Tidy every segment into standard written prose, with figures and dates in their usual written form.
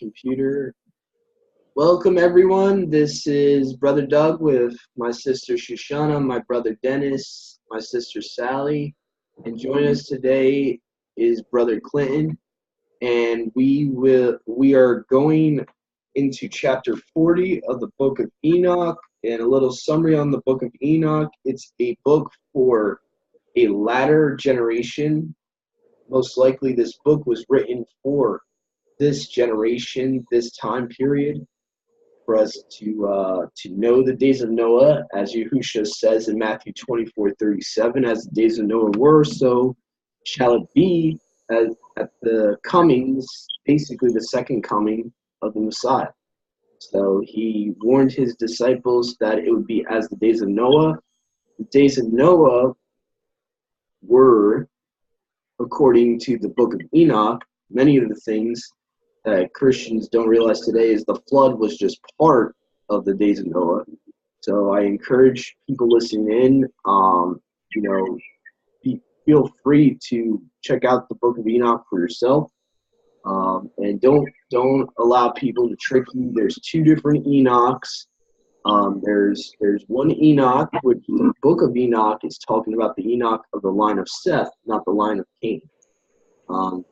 computer. Welcome, everyone. This is Brother Doug with my sister Shoshana, my brother Dennis, my sister Sally. And joining us today is Brother Clinton. And we are going into chapter 40 of the book of Enoch. And a little summary on the book of Enoch. It's a book for a latter generation. Most likely this book was written for this generation, this time period, for us to know the days of Noah, as Yahushua says in Matthew 24:37, as the days of Noah were, so shall it be at the comings, basically the second coming of the Messiah. So he warned his disciples that it would be as the days of Noah. The days of Noah were, according to the book of Enoch, many of the things that Christians don't realize today is the flood was just part of the days of Noah. So I encourage people listening in, feel free to check out the book of Enoch for yourself, and don't allow people to trick you. There's two different Enochs. There's one Enoch, which the book of Enoch is talking about the Enoch of the line of Seth, not the line of Cain.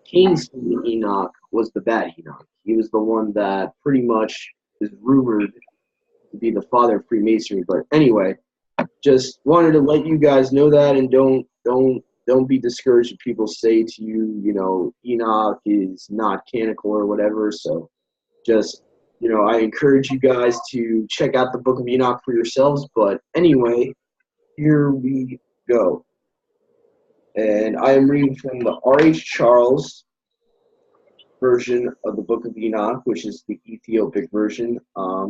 Cain's Enoch was the bad Enoch. He was the one that pretty much is rumored to be the father of Freemasonry. But anyway, just wanted to let you guys know that, and don't be discouraged if people say to you, Enoch is not canonical or whatever. So just, I encourage you guys to check out the book of Enoch for yourselves. But anyway, here we go. And I am reading from the R.H. Charles version of the book of Enoch, which is the Ethiopic version.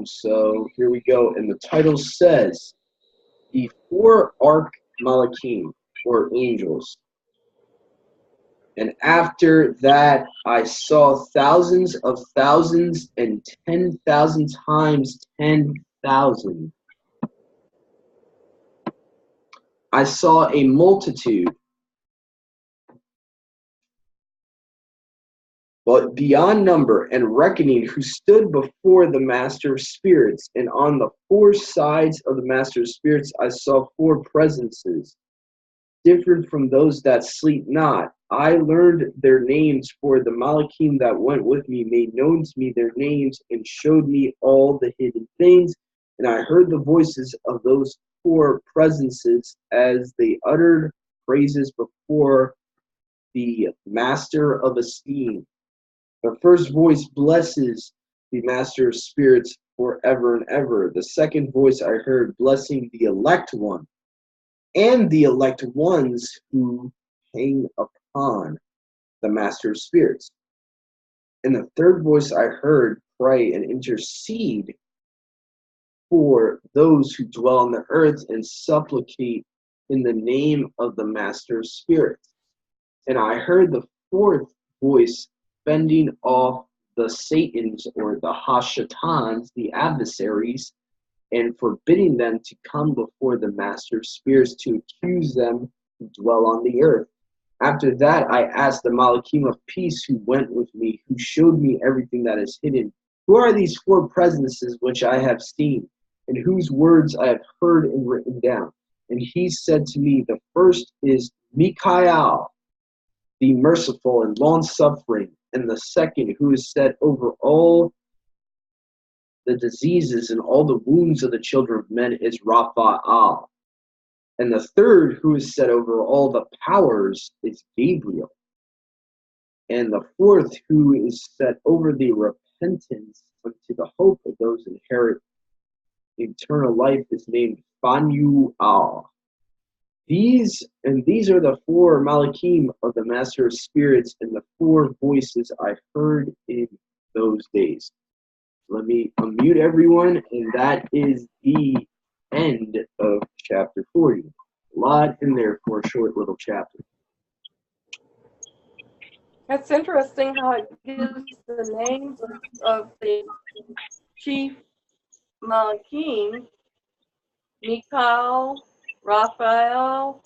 So here we go. And the title says, the four Malachim, or angels. And after that I saw thousands of thousands and 10,000 times 10,000. I saw a multitude, but beyond number and reckoning, who stood before the Master of Spirits. And on the four sides of the Master of Spirits I saw four presences, different from those that sleep not. I learned their names, for the Malachim that went with me made known to me their names and showed me all the hidden things. And I heard the voices of those four presences as they uttered praises before the Master of Esteem. The first voice blesses the Master of Spirits forever and ever. The second voice I heard blessing the elect one and the elect ones who hang upon the Master of Spirits. And the third voice I heard pray and intercede for those who dwell on the earth and supplicate in the name of the Master of Spirits. And I heard the fourth voice fending off the Satans, or the Hashatans, the adversaries, and forbidding them to come before the Master of Spirits to accuse them who dwell on the earth. After that I asked the Malachim of peace who went with me, who showed me everything that is hidden, who are these four presences which I have seen, and whose words I have heard and written down? And he said to me, the first is Michael, the merciful and long-suffering, and the second, who is set over all the diseases and all the wounds of the children of men, is Raphael. And the third, who is set over all the powers, is Gabriel. And the fourth, who is set over the repentance unto the hope of those who inherit eternal life, is named Phanuel. These are the four Malachim of the Master of Spirits, and the four voices I heard in those days. Let me unmute everyone, and that is the end of chapter 40. A lot in there for a short little chapter. It's interesting how it gives the names of the chief Malachim: Michael, Raphael,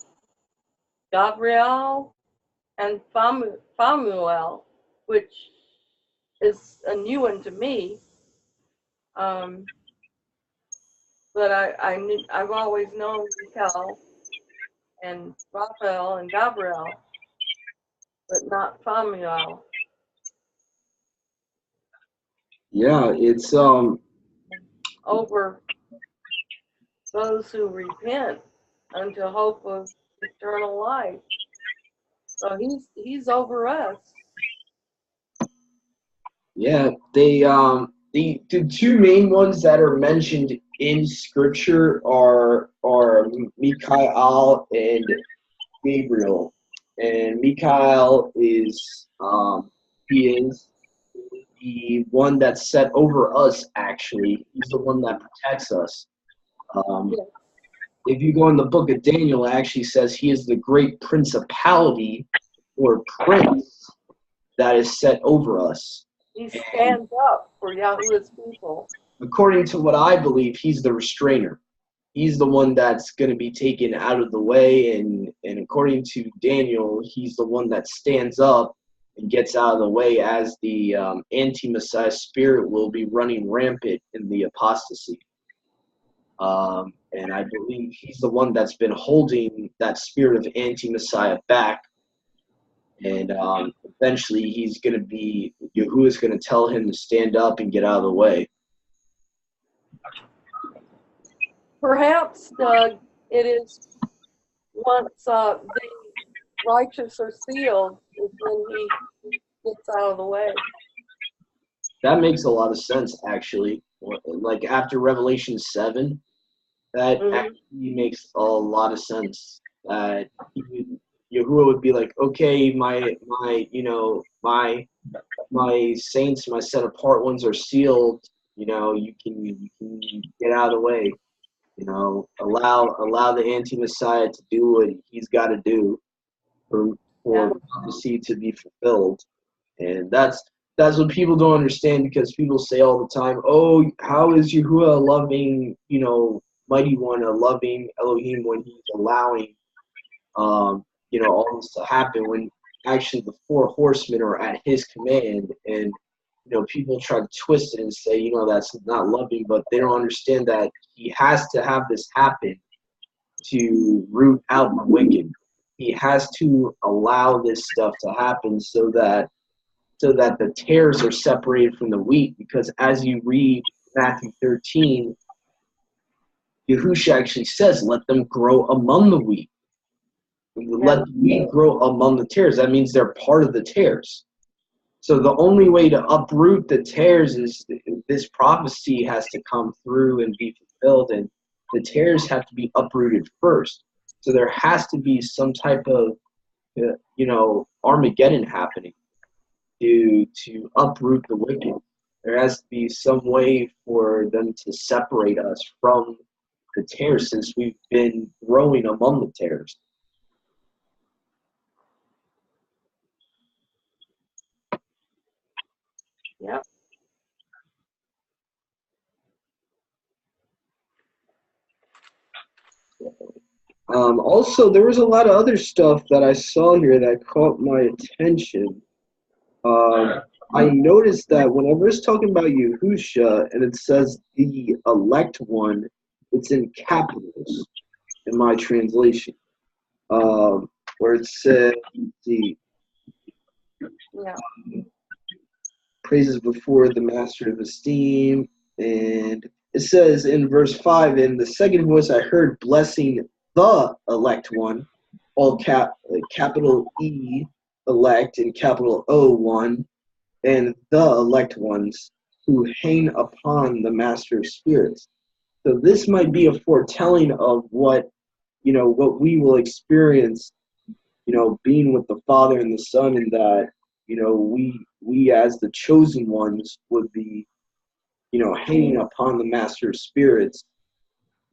Gabriel, and Phamuel, which is a new one to me. But I've always known Michael and Raphael and Gabriel, but not Famiel. Yeah, it's Over those who repent unto hope of eternal life. So he's over us. yeah, the two main ones that are mentioned in scripture are Michael and Gabriel. And Michael is he is the one that's set over us. Actually, he's the one that protects us. Yes. If you go in the book of Daniel, it actually says he is the great principality or prince that is set over us. He stands up for Yahweh's people. According to what I believe, he's the restrainer. He's the one that's going to be taken out of the way, and according to Daniel, he's the one that stands up and gets out of the way as the anti-Messiah spirit will be running rampant in the apostasy. And I believe he's the one that's been holding that spirit of anti-Messiah back. And eventually he's going to be, Yahuwah is going to tell him to stand up and get out of the way. Perhaps it is once the righteous are sealed is when he gets out of the way. That makes a lot of sense, actually. Like after Revelation 7, that actually makes a lot of sense. That Yahuwah would be like, okay, my saints, my set apart ones are sealed. You can get out of the way. Allow the anti-Messiah to do what he's got to do for prophecy to be fulfilled. And that's what people don't understand, because people say all the time, oh, how is Yahuwah a loving, mighty one, a loving Elohim when he's allowing, all this to happen, when actually the four horsemen are at his command. And, people try to twist it and say, that's not loving, but they don't understand that he has to have this happen to root out the wicked. He has to allow this stuff to happen so that the tares are separated from the wheat, because as you read Matthew 13, Yahusha actually says, let them grow among the wheat. Let the wheat grow among the tares. That means they're part of the tares. So the only way to uproot the tares is this prophecy has to come through and be fulfilled, and the tares have to be uprooted first. So there has to be some type of, Armageddon happening to uproot the wicked. There has to be some way for them to separate us from the tares, since we've been growing among the tares. Yep. Also, there was a lot of other stuff that I saw here that caught my attention. I noticed that whenever it's talking about Yahusha and it says the elect one, it's in capitals in my translation. Where it says the praises before the master of esteem, and it says in verse 5, in the second voice I heard blessing the elect one, all capital E elect and capital O one, and the elect ones who hang upon the master of spirits. So this might be a foretelling of what we will experience, being with the Father and the Son, and that, we as the chosen ones would be, hanging upon the master of spirits.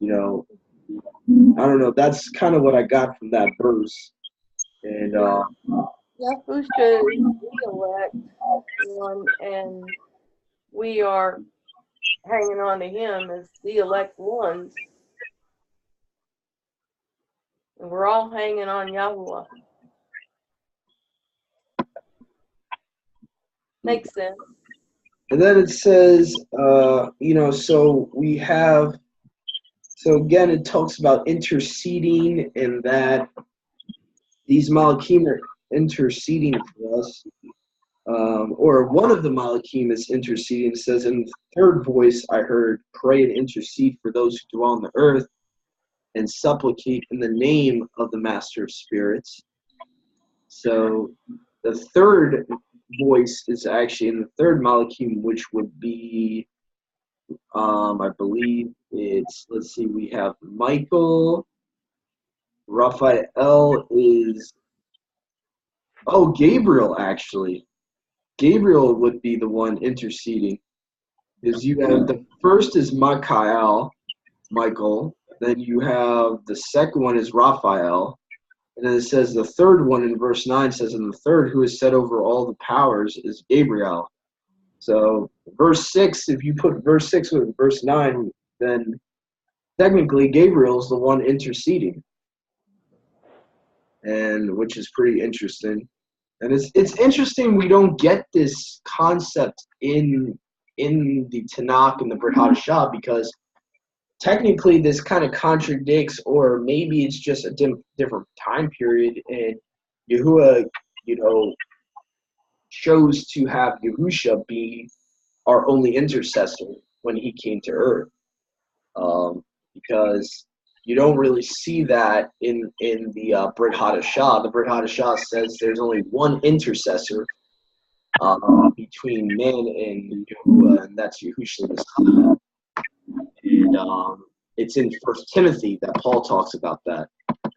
I don't know. That's kind of what I got from that verse. And Yahusha is the elect one, and we are hanging on to him as the elect ones. And we're all hanging on Yahuwah. Makes sense. And then it says, so again, it talks about interceding and that these Malachim are interceding for us. Or one of the Malachim is interceding. It says, in the third voice I heard, pray and intercede for those who dwell on the earth and supplicate in the name of the Master of Spirits. So the third voice is actually in the third Malachim, which would be, I believe it's, let's see, we have Michael, Raphael is, Gabriel actually. Gabriel would be the one interceding. Because you have the first is Michael, then you have the second one is Raphael, and then it says the third one in verse 9 says, and the third who is set over all the powers is Gabriel. So verse 6, if you put verse 6 with verse 9, then technically Gabriel is the one interceding, and which is pretty interesting. And it's interesting we don't get this concept in the Tanakh and the Brit Hadashah, because technically this kind of contradicts, or maybe it's just a different time period, and Yahuwah, chose to have Yahusha be our only intercessor when he came to earth, because you don't really see that in the Brit Hadashah. The Brit Hadashah says there's only one intercessor between man and Yahuwah, and that's Yahushua Messiah. And it's in First Timothy that Paul talks about that.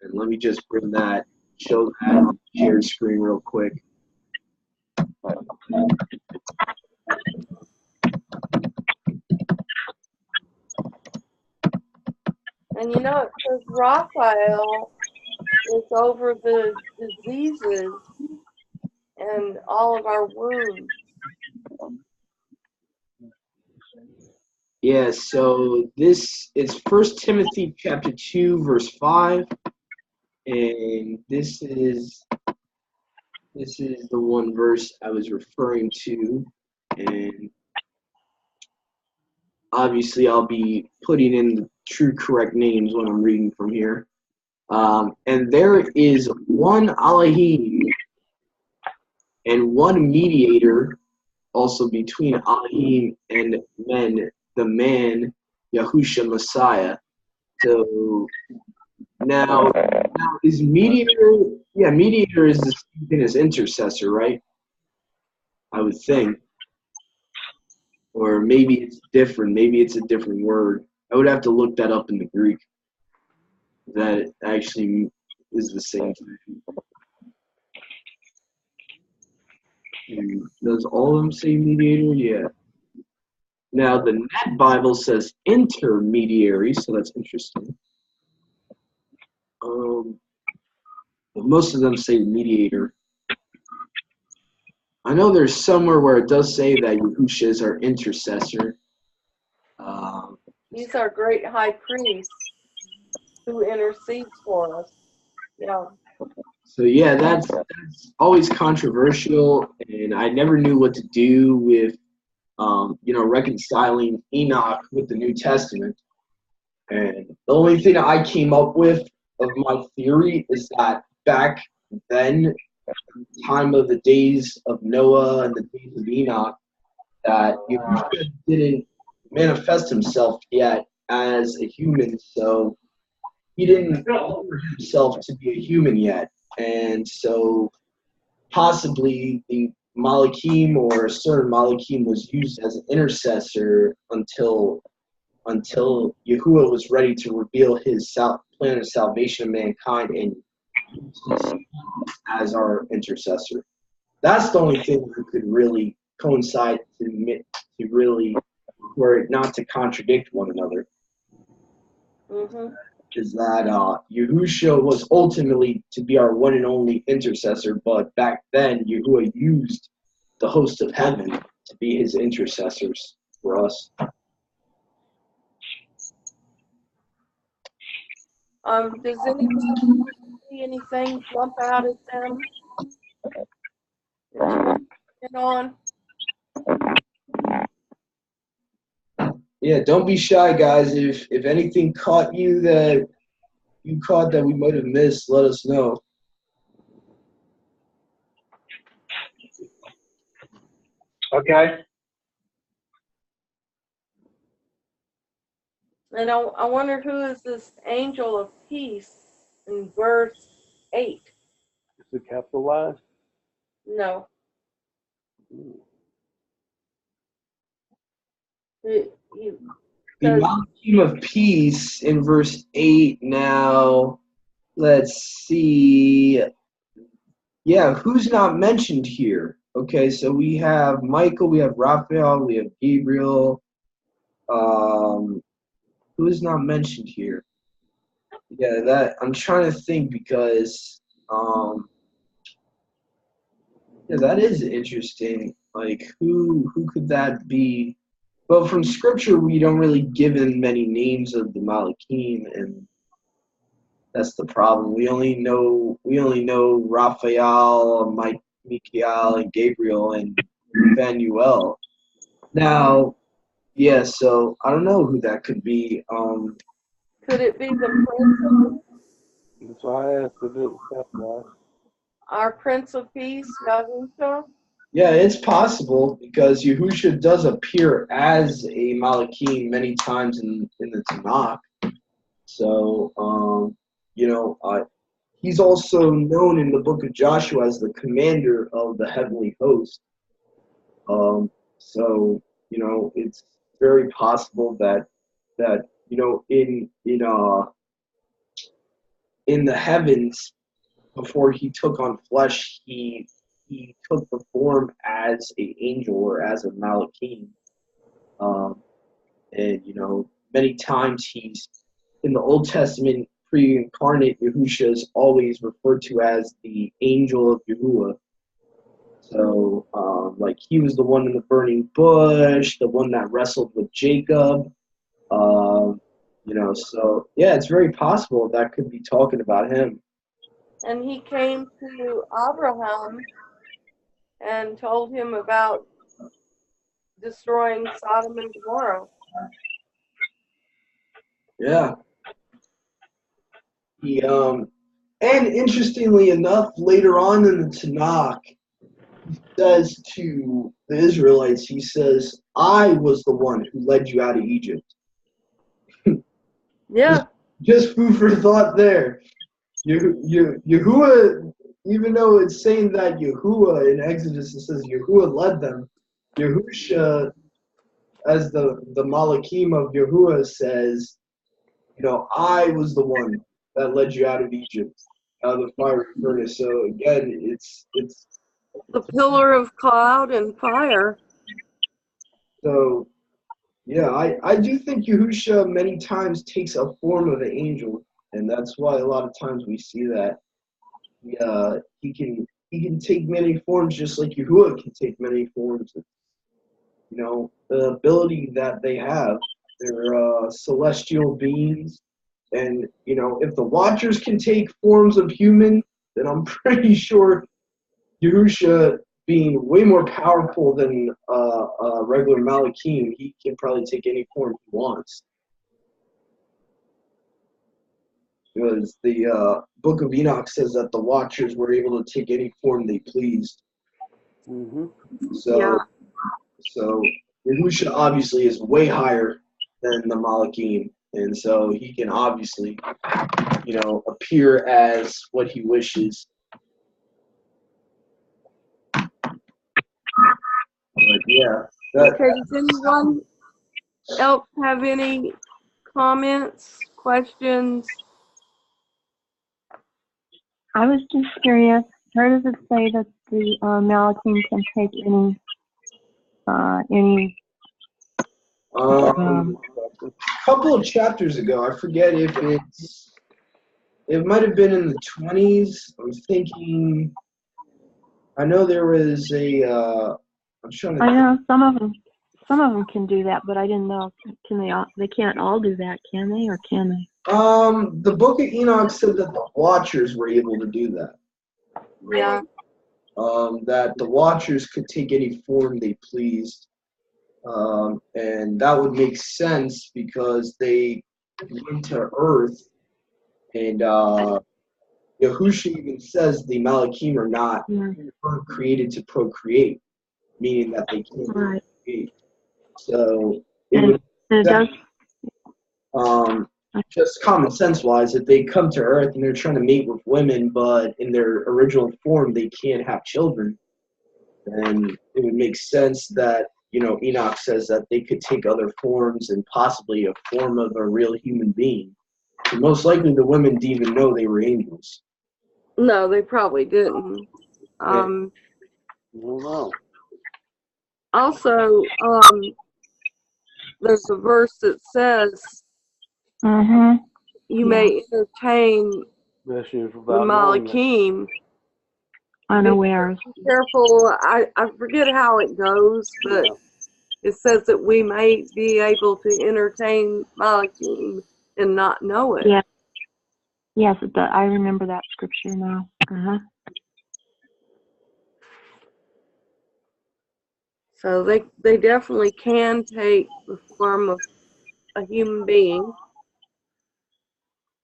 And let me just bring that, show that on the shared screen real quick. And it says Raphael is over the diseases and all of our wounds. Yeah, so this is First Timothy chapter 2, verse 5, and this is the one verse I was referring to, and obviously I'll be putting in the true correct names when I'm reading from here. And there is one Elohim and one mediator also between Elohim and men, the man Yahusha Messiah. So now is mediator, mediator is the same thing as intercessor, right? I would think. Or maybe it's different. Maybe it's a different word. I would have to look that up in the Greek. That actually is the same thing. And does all of them say mediator? Yeah. Now the Net Bible says intermediary, so that's interesting. But most of them say mediator. I know there's somewhere where it does say that Yahusha is our intercessor. He's our great high priest who intercedes for us. Yeah. So yeah, that's always controversial, and I never knew what to do with, reconciling Enoch with the New Testament. And the only thing I came up with of my theory is that back then, time of the days of Noah and the days of Enoch, that Yahushua didn't manifest himself yet as a human, so he didn't offer himself to be a human yet. And so possibly the Malachim or a certain Malachim was used as an intercessor until Yahuwah was ready to reveal his plan of salvation of mankind and as our intercessor. That's the only thing that could really coincide to really, were not to contradict one another. Mm-hmm. Is that Yahushua was ultimately to be our one and only intercessor, but back then Yahuwah used the host of heaven to be his intercessors for us. Does anybody see anything jump out at them? Get on. Yeah, don't be shy, guys. If anything caught you that you caught that we might have missed, let us know. Okay. And I wonder who is this angel of peace in verse 8. Is it capitalized? No. He The says, Malachim of Peace in verse 8 now. Let's see. Yeah, who's not mentioned here? Okay, so we have Michael, we have Raphael, we have Gabriel. Who is not mentioned here? Yeah, that I'm trying to think because yeah, that is interesting. Like who could that be? Well, from scripture we don't really give in many names of the Malachim, and that's the problem. We only know Raphael, Michael, and Gabriel, and Emmanuel. Now, yeah, so I don't know who that could be. could it be the Prince That's why I asked if it was capitalized. our Prince of Peace, Yahusha? Yeah, it's possible because Yahusha does appear as a Malachim many times in the Tanakh. So, he's also known in the book of Joshua as the commander of the heavenly host. So, it's very possible that in the heavens before he took on flesh, he took the form as an angel or as a Malachim. And many times he's in the Old Testament pre-incarnate. Yahusha is always referred to as the angel of Yahuwah. So, like he was the one in the burning bush, the one that wrestled with Jacob. So yeah, it's very possible that could be talking about him. And he came to Abraham and told him about destroying Sodom and Gomorrah. Yeah. And interestingly enough, later on in the Tanakh, he says to the Israelites, he says, "I was the one who led you out of Egypt." Yeah. Just food for thought there. Yahuwah, even though it's saying that Yahuwah in Exodus, it says Yahuwah led them. Yahusha, as the Malachim of Yahuwah, says, I was the one that led you out of Egypt, out of the fiery furnace. So again, it's The pillar of cloud and fire. so yeah. I do think Yahusha many times takes a form of an angel, and that's why a lot of times we see that he can take many forms, just like Yahuwah can take many forms. The ability that they have. They're celestial beings. And, if the Watchers can take forms of human, then I'm pretty sure Yahusha, being way more powerful than a regular Malachim, he can probably take any form he wants. Because the Book of Enoch says that the Watchers were able to take any form they pleased. Mm-hmm. So Yahusha obviously is way higher than the Malachim, and so he can obviously, appear as what he wishes. But yeah. Okay, does anyone else have any comments, questions? I was just curious, where does it say that the Malachim can take any couple of chapters ago, I forget if it might have been in the 20s. I'm thinking. I know there was I'm trying to. I know some of them can do that, but I didn't know. They can't all do that, can they, or can they? The Book of Enoch said that the Watchers were able to do that. Yeah. That the Watchers could take any form they pleased. And that would make sense because they went to Earth, and Yahusha even says the Malachim are not created to procreate, meaning that they can't Right. procreate. So it And would it does. just common sense wise, if they come to Earth and they're trying to mate with women, but in their original form they can't have children, then it would make sense that Enoch says that they could take other forms and possibly a form of a real human being. So most likely the women didn't even know they were angels. No, they probably didn't. I don't know. Also, there's a verse that says Mm-hmm. you may entertain Messages the without knowing it. Malachim. Unawares. Be careful. I forget how it goes, but it says that we may be able to entertain Malachim and not know it. Yeah. Yes, it does. I remember that scripture now. Uh-huh. So they definitely can take the form of a human being,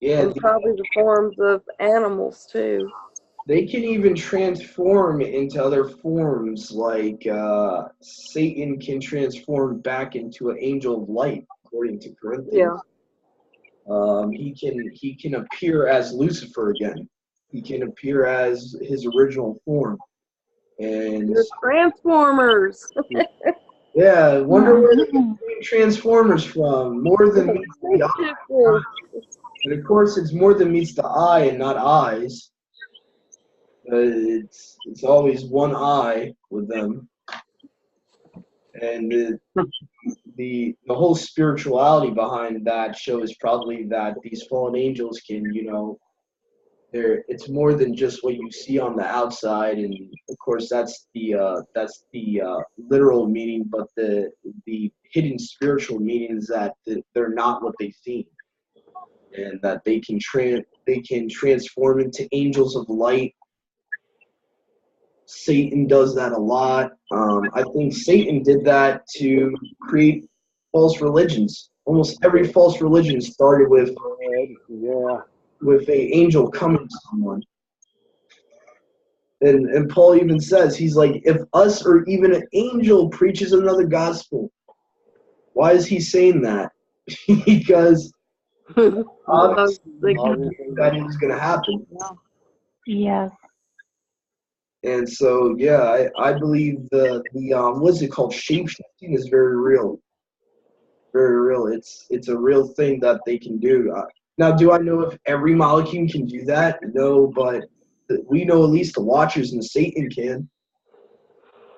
Yeah, and probably the forms of animals too. they can even transform into other forms, like Satan can transform back into an angel of light, according to Corinthians. He can appear as Lucifer again. He can appear as his original form. And The Transformers. yeah, I wonder where they get Transformers from. More than meets the eye. And of course, it's more than meets the eye and not eyes. It's always one eye with them, and the whole spirituality behind that shows probably that these fallen angels can, it's more than just what you see on the outside, and of course that's the literal meaning, but the hidden spiritual meaning is that they're not what they seem, and that they can transform into angels of light. Satan does that a lot. I think Satan did that to create false religions. Almost every false religion started with a angel coming to someone. And Paul even says, he's like, if us or even an angel preaches another gospel, why is he saying that? Because obviously that was going to happen. Yes. And so, yeah, I believe the what's it called? Shape-shifting is very real. Very real. It's a real thing that they can do. Now, do I know if every molecule can do that? No, but we know at least the Watchers and Satan can.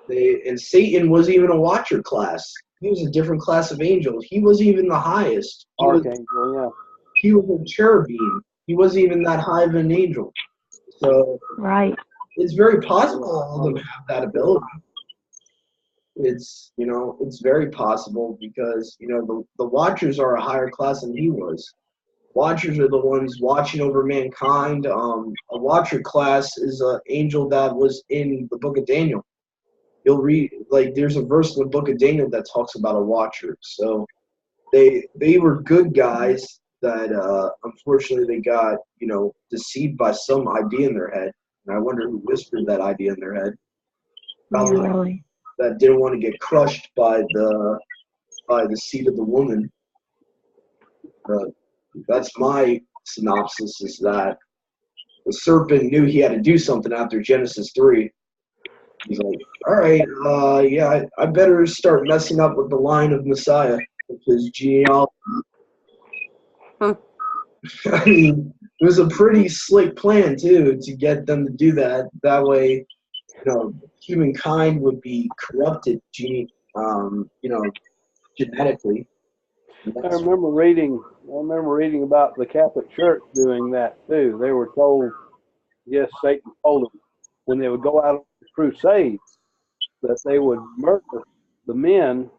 And Satan wasn't even a Watcher class. He was a different class of angel. He wasn't even the highest. He was a cherubim. He wasn't even that high of an angel. So right. It's very possible all of them have that ability. It's very possible because the Watchers are a higher class than he was. Watchers are the ones watching over mankind. A Watcher class is an angel that was in the book of Daniel. You'll read, there's a verse in the book of Daniel that talks about a Watcher. So they were good guys that unfortunately they got deceived by some idea in their head. And I wonder who whispered that idea in their head. Probably Really? that didn't want to get crushed by the seed of the woman. That's my synopsis, is that the serpent knew he had to do something after Genesis 3. He's like, all right, I better start messing up with the line of Messiah, with his genealogy. I mean, it was a pretty slick plan, too, to get them to do that. That way, humankind would be corrupted, genetically. I remember reading about the Catholic Church doing that too. They were told, yes, Satan told them when they would go out on the crusades that they would murder the men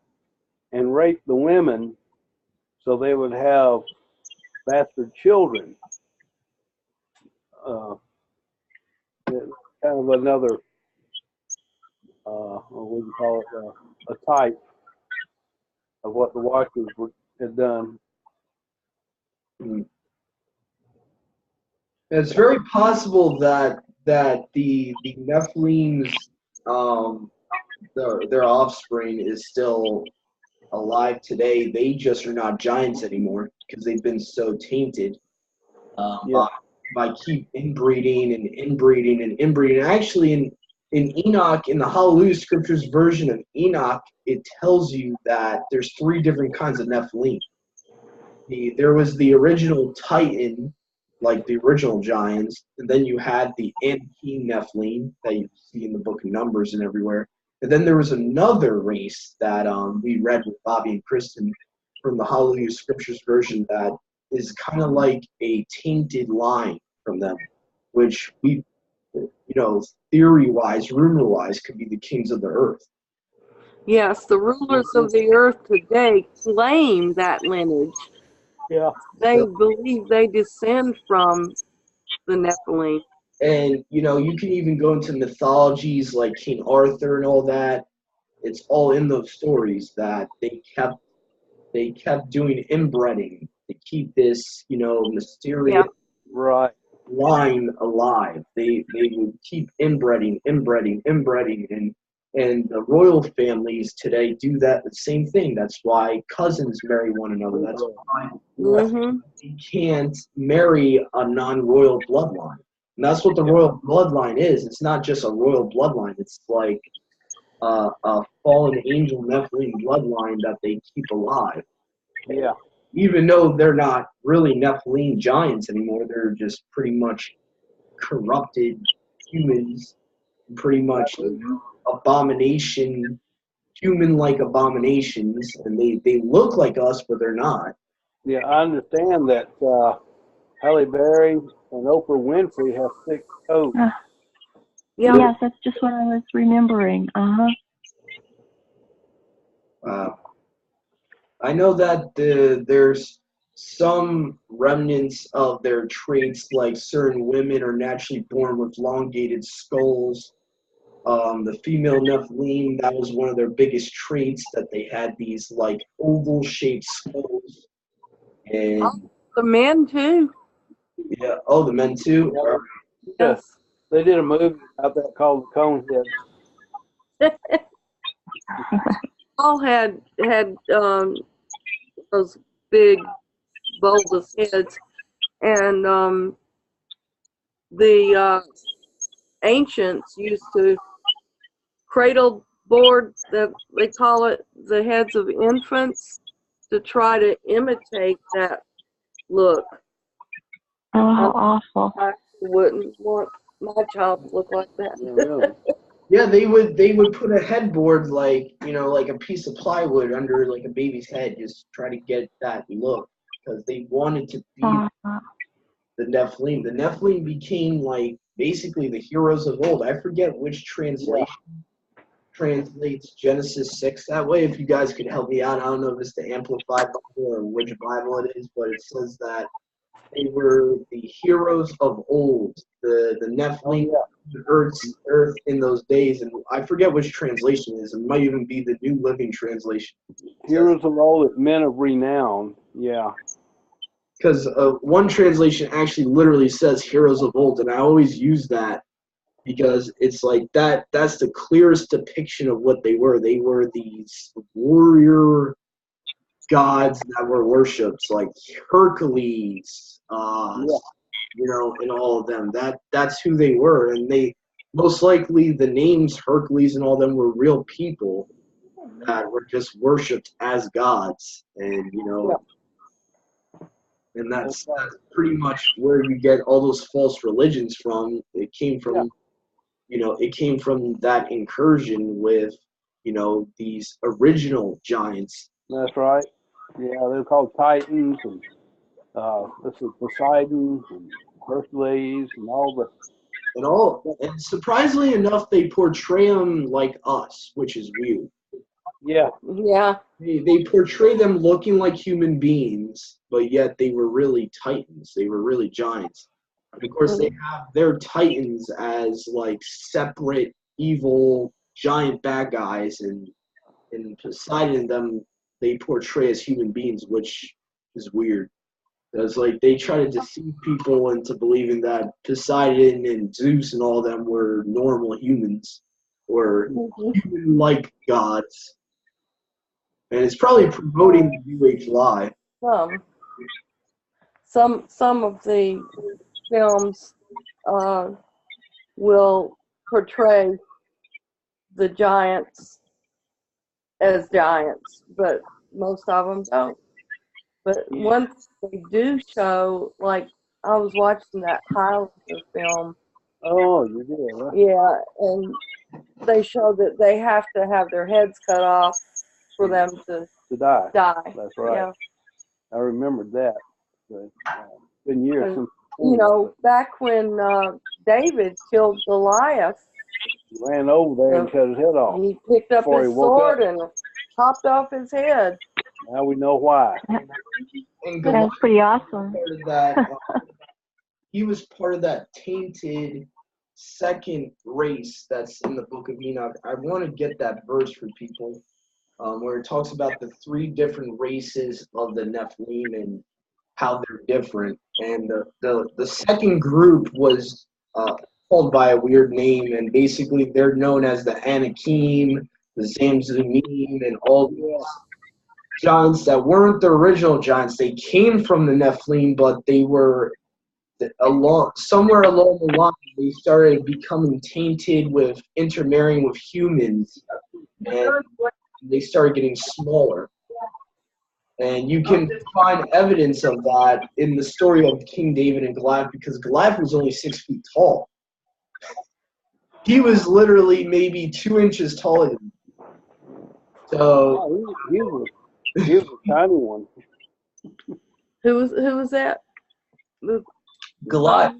and rape the women, so they would have bastard children. Kind of another, what would you call it, a type of what the Watchers had done. Mm. It's very possible that the Nephilim's their offspring is still alive today. They just are not giants anymore because they've been so tainted Yeah. by keep inbreeding and inbreeding and inbreeding. Actually, in Enoch, in the Hallelujah Scriptures version of Enoch, it tells you that there's 3 different kinds of Nephilim. There was the original Titan, like the original giants, and then you had the Anakim Nephilim that you see in the Book of Numbers and everywhere. And then there was another race that we read with Bobby and Kristen from the Hallelujah Scriptures version that is kind of like a tainted line from them, which we, theory-wise, rumor-wise, could be the kings of the earth. Yes, the rulers of the earth today claim that lineage. Yeah. They believe they descend from the Nephilim. And, you can even go into mythologies like King Arthur and all that. It's all in those stories that they kept doing inbreeding to keep this, mysterious Right. line alive. They would keep inbreeding, and the royal families today do that the same thing. That's why cousins marry one another. That's why you can't marry a non-royal bloodline. And that's what the royal bloodline is. It's not just a royal bloodline. It's like a fallen angel Nephilim bloodline that they keep alive. Yeah. Even though they're not really Nephilim giants anymore, they're just pretty much corrupted humans, pretty much human-like abominations, and they look like us, but they're not. Yeah, I understand that Halle Berry and Oprah Winfrey have thick coats. Yes, that's just what I was remembering. I know that there's some remnants of their traits, like certain women are naturally born with elongated skulls. The female Nephilim, that was one of their biggest traits, that they had these like oval-shaped skulls. And the men too. yeah, the men too. Yes. They did a movie about that called The Coneheads. All had those big bulbous heads, and the ancients used to cradle board, they call it, the heads of infants, to try to imitate that look. Oh, how awful. I wouldn't want my child to look like that. Yeah, they would put a headboard like a piece of plywood under like a baby's head, just try to get that look, because they wanted to be the Nephilim. The Nephilim became like basically the heroes of old. I forget which translation translates Genesis 6 that way. If you guys could help me out, I don't know if it's the Amplified Bible or which Bible it is, but it says that they were the heroes of old, the Nephilim, the earth in those days, and I forget which translation it is. It might even be the New Living Translation. Heroes of old, men of renown. Yeah. Because one translation actually literally says heroes of old, and I always use that because it's like that's the clearest depiction of what they were. They were these warrior gods that were worshipped, like Hercules, and all of them. That's who they were, and they most likely the names Hercules and all them were real people that were just worshipped as gods, and and that's pretty much where you get all those false religions from. It came from that incursion with these original giants. That's right. Yeah, they're called Titans, and this is Poseidon and Hercules and and surprisingly enough, they portray them like us, which is weird. Yeah. They portray them looking like human beings, but yet they were really titans. They were really giants. And of course, they have their titans as like separate evil giant bad guys, and Poseidon and them, they portray as human beings, which is weird. It's like they try to deceive people into believing that Poseidon and Zeus and all them were normal humans or human-like gods. And it's probably promoting the New Age lie. Some of the films will portray the giants as giants, but most of them don't. But once they do show, like I was watching that Highlander film. Oh, you did, huh? Yeah, and they show that they have to have their heads cut off for them to die. That's right. Yeah. I remembered that. But, been years since. You know, back when David killed Goliath, he ran over there and cut his head off. He picked up his sword and chopped off his head. Now we know why. And That's pretty awesome. He was part of that tainted second race that's in the book of Enoch. I want to get that verse for people where it talks about the 3 different races of the Nephilim and how they're different. And the second group was called by a weird name, and basically they're known as the Anakim, the Zamzummim, and all these giants that weren't the original giants. They came from the Nephilim, but they were somewhere along the line, they started becoming tainted with intermarrying with humans, and they started getting smaller. And you can find evidence of that in the story of King David and Goliath, because Goliath was only 6 feet tall. He was literally maybe 2 inches taller than me. So he was a tiny one. Who was that? Goliath.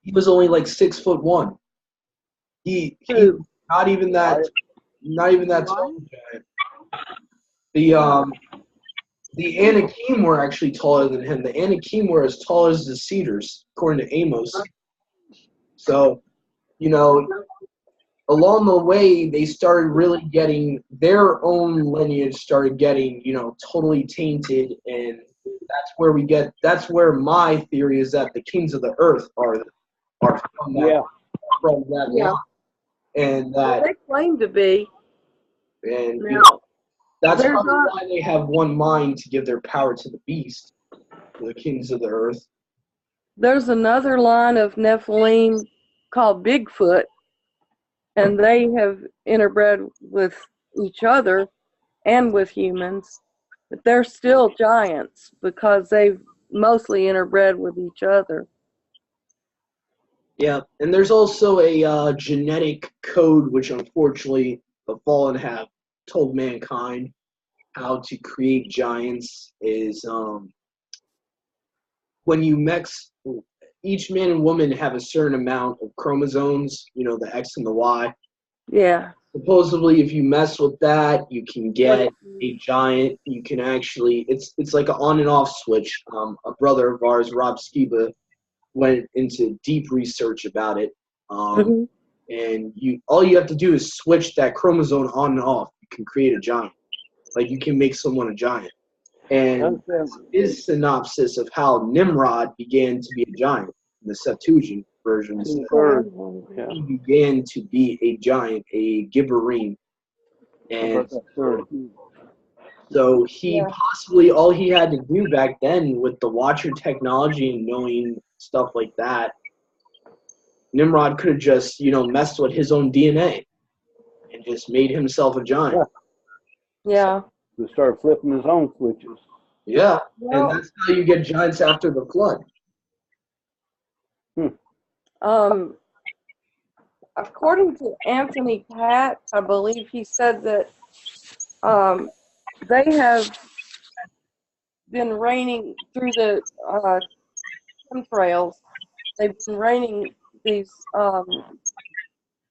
He was only like 6'1". He not even that tall giant. The Anakim were actually taller than him. The Anakim were as tall as the cedars, according to Amos. So, you know, along the way, they started really getting their own lineage started getting, you know, totally tainted, and that's where my theory is that the kings of the earth are from that line. And that they claim to be. And now, you know, that's probably why they have one mind to give their power to the beast, the kings of the earth. There's another line of Nephilim called Bigfoot, and they have interbred with each other and with humans, but they're still giants because they've mostly interbred with each other. Yeah, and there's also a genetic code which unfortunately the fallen have told mankind how to create giants is when you mix, each man and woman have a certain amount of chromosomes, you know, the X and the Y. Yeah. Supposedly, if you mess with that, you can get a giant. You can actually, it's like an on and off switch. A brother of ours, Rob Skiba, went into deep research about it. And all you have to do is switch that chromosome on and off. You can create a giant. Like, you can make someone a giant. And his synopsis of how Nimrod began to be a giant, the Septuagint versions, he began to be a giant, a Gibberine. And so he possibly, all he had to do back then with the Watcher technology and knowing stuff like that, Nimrod could have just, you know, messed with his own DNA and just made himself a giant. Yeah. To start flipping his own switches. Yeah, and that's how you get giants after the flood. According to Anthony Pat, I believe he said that they have been raining through the chemtrails. They've been raining these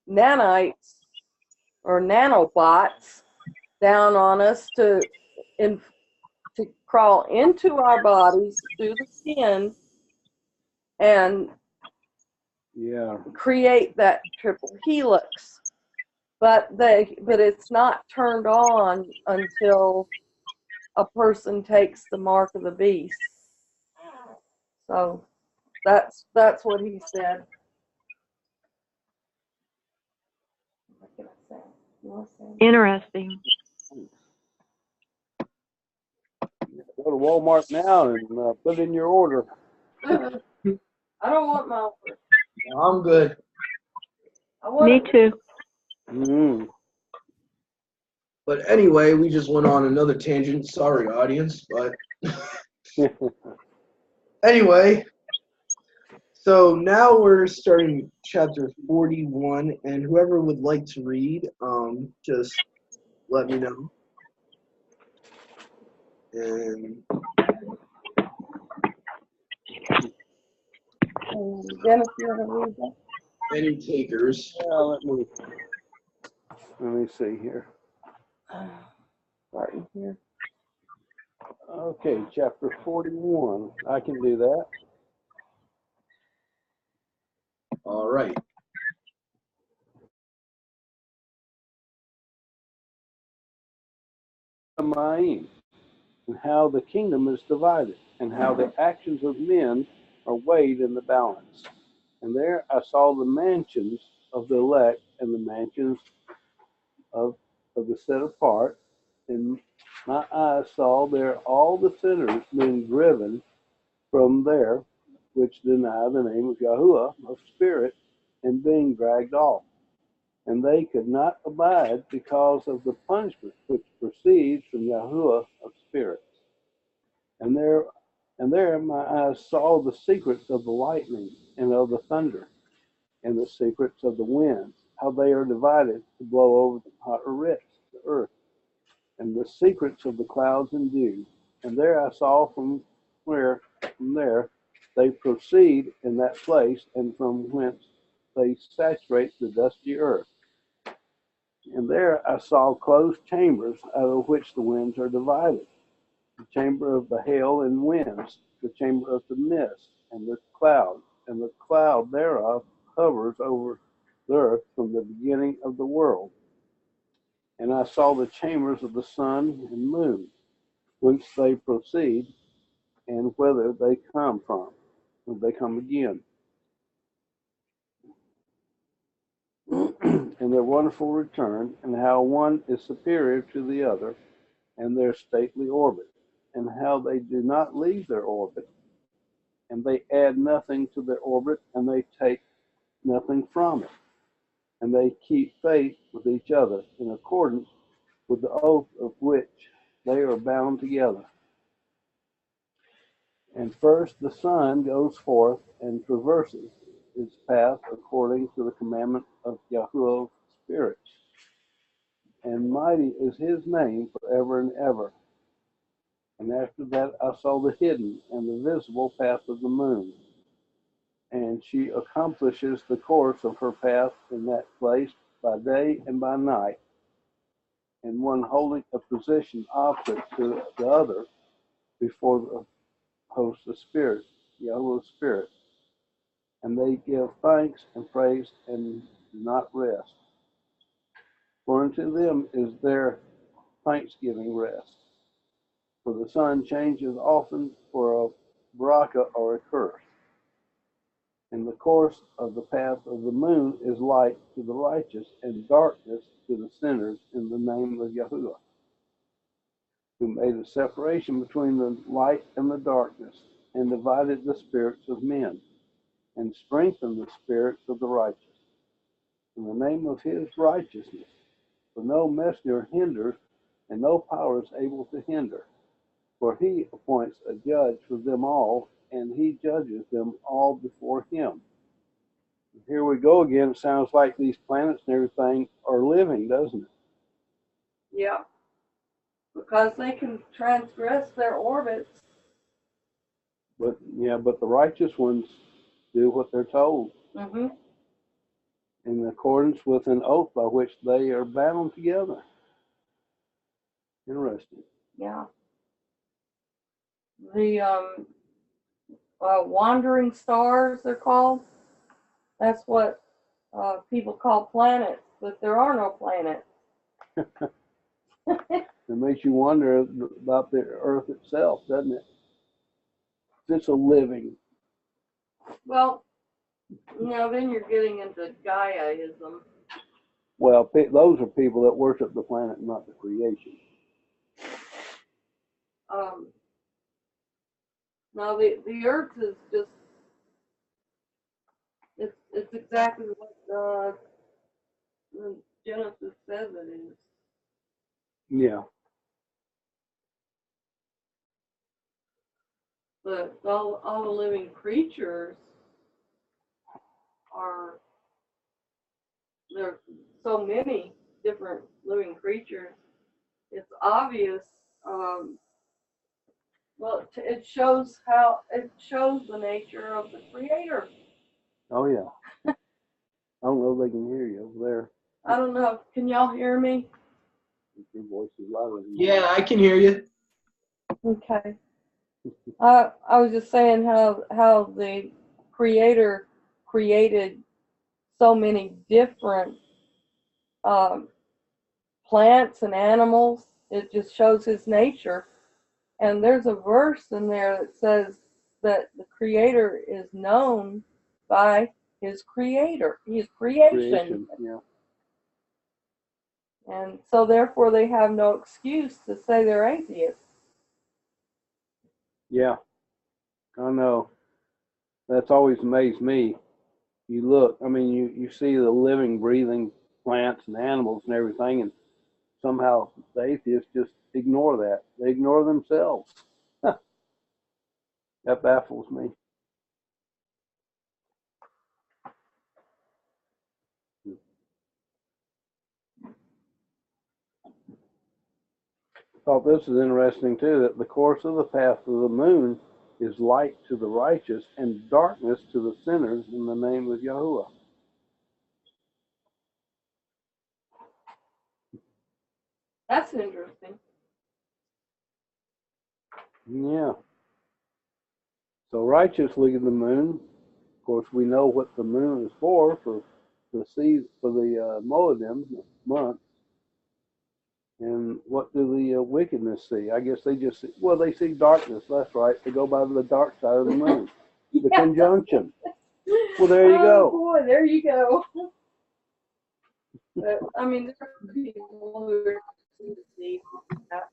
nanites or nanobots down on us to crawl into our bodies through the skin and create that triple helix. But it's not turned on until a person takes the mark of the beast. So that's what he said. What can I say? You want to say? Interesting. Go to Walmart now and put in your order. I don't want my order. I'm good. I want Me too. Mm. But anyway, we just went on another tangent. Sorry, audience. But anyway, so now we're starting chapter 41, and whoever would like to read, just let me know. And Dennis, you want to read that? any takers? Well, let me see here. Starting here. Okay, chapter 41. I can do that. All right. Ma'im, and how the kingdom is divided, and how the actions of men are weighed in the balance. And there I saw the mansions of the elect and the mansions of the set apart. And my eyes saw there all the sinners being driven from there, which deny the name of Yahuwah of spirit, and being dragged off. And they could not abide because of the punishment which proceeds from Yahuwah of spirits. And there my eyes saw the secrets of the lightning and of the thunder, and the secrets of the winds, how they are divided to blow over the hot rifts, the earth, and the secrets of the clouds and dew. And there I saw from there they proceed in that place, and from whence they saturate the dusty earth. And there I saw closed chambers, out of which the winds are divided. The chamber of the hail and winds, the chamber of the mist and the cloud thereof hovers over the earth from the beginning of the world. And I saw the chambers of the sun and moon, whence they proceed, and whither they come from, when they come again. And their wonderful return, and how one is superior to the other, and their stately orbit, and how they do not leave their orbit, and they add nothing to their orbit, and they take nothing from it, and they keep faith with each other in accordance with the oath of which they are bound together. And first the sun goes forth and traverses its path according to the commandment of Yahuwah's spirits. And mighty is his name forever and ever. And after that I saw the hidden and the visible path of the moon. And she accomplishes the course of her path in that place by day and by night, and one holding a position opposite to the other before the host of spirits, Yahweh's spirit. And they give thanks and praise and do not rest. For unto them is their thanksgiving rest. For the sun changes often for a baraka or a curse. And the course of the path of the moon is light to the righteous and darkness to the sinners in the name of Yahuwah, who made a separation between the light and the darkness, and divided the spirits of men, and strengthened the spirits of the righteous, in the name of his righteousness. For no messenger hinders, and no power is able to hinder. For he appoints a judge for them all, and he judges them all before him. Here we go again. It sounds like these planets and everything are living, doesn't it? Yeah. Because they can transgress their orbits. But the righteous ones do what they're told in accordance with an oath by which they are bound together. Interesting. Yeah. The wandering stars, they're called. That's what people call planets, but there are no planets. It makes you wonder about the earth itself, doesn't it? It's a living. Well, then you're getting into Gaiaism. Well, those are people that worship the planet, not the creation. Now the earth is just, it's exactly what Genesis says it is. Yeah. But all the living creatures there are so many different living creatures. It's obvious. Well, it shows the nature of the Creator. Oh, yeah. I don't know if they can hear you over there. I don't know. Can y'all hear me? Your voice is louder than Yeah, I can hear you. Okay. I was just saying how the Creator created so many different plants and animals. It just shows His nature. And there's a verse in there that says that the Creator is known by His Creator, His creation. Yeah. And so therefore they have no excuse to say they're atheists. Yeah. I know. That's always amazed me. You look, I mean, you see the living, breathing plants and animals and everything, and somehow the atheists just ignore that. They ignore themselves. That baffles me. I thought this is interesting too, that the course of the path of the moon is light to the righteous and darkness to the sinners in the name of Yahuwah. That's interesting. Yeah. So righteous look at the moon. Of course, we know what the moon is for the Moedim month. And what do the wickedness see? I guess they just see, well, they see darkness. That's right. They go by the dark side of the moon. The conjunction. Well, there you go. Oh boy, there you go. But, I mean, there are people who are deceived with that.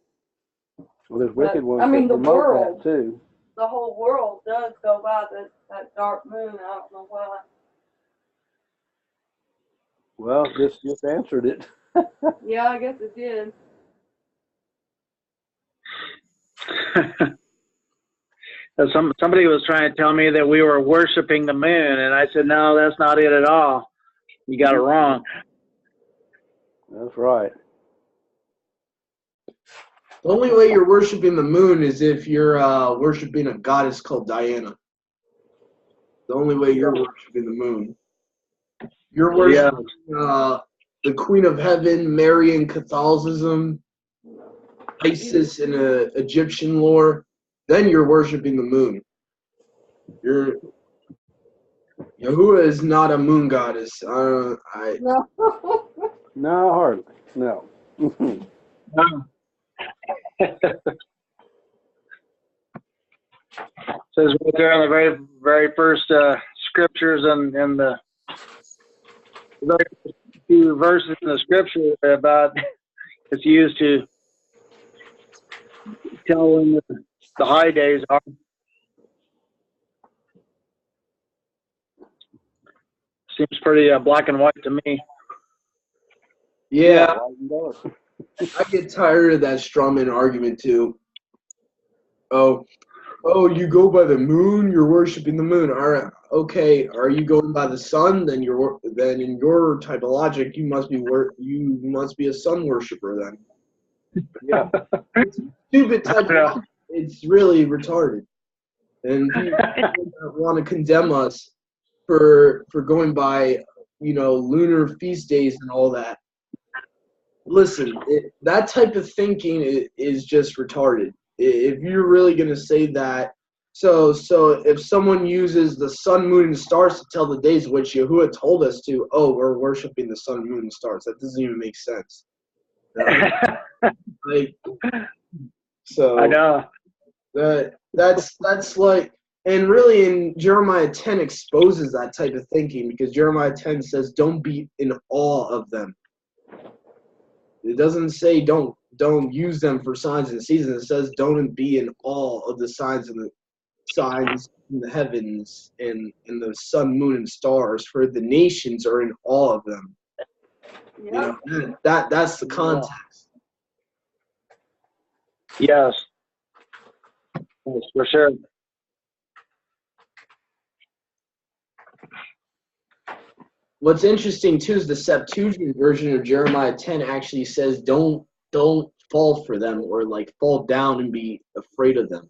Well, there's wicked ones I mean, that the promote world, that too. The whole world does go by that dark moon. I don't know why. Well, this just answered it. Yeah, I guess it did. Somebody was trying to tell me that we were worshiping the moon, and I said, no, that's not it at all. You got it wrong. That's right. The only way you're worshiping the moon is if you're worshiping a goddess called Diana. The only way you're worshiping the moon. You're worshiping the Queen of Heaven, Mary in Catholicism, Isis in Egyptian lore. Then you're worshiping the moon. Yahuwah is not a moon goddess. No. No, hardly. No. Says right there in the very, very first scriptures and the very few verses in the scripture about it's used to tell when the high days are. Seems pretty black and white to me. Yeah, I get tired of that strawman argument too. Oh, you go by the moon, you're worshiping the moon. All right, okay. Are you going by the sun? Then in your type of logic, you must be a sun worshiper then. Yeah. It's stupid type of logic. It's really retarded. And people want to condemn us for going by, lunar feast days and all that. Listen, that type of thinking is just retarded. If you're really going to say that, so if someone uses the sun, moon, and stars to tell the days, which Yahuwah told us to, we're worshiping the sun, moon, and stars. That doesn't even make sense. Like, so I know. that's like, and really in Jeremiah 10 exposes that type of thinking, because Jeremiah 10 says don't be in awe of them. It doesn't say don't use them for signs and seasons. It says don't be in awe of the signs in the heavens and the sun, moon, and stars, for the nations are in awe of them. Yep. You know, that's the context. Yes. Yes, for sure. What's interesting too is the Septuagint version of Jeremiah 10 actually says don't fall for them, or like fall down and be afraid of them.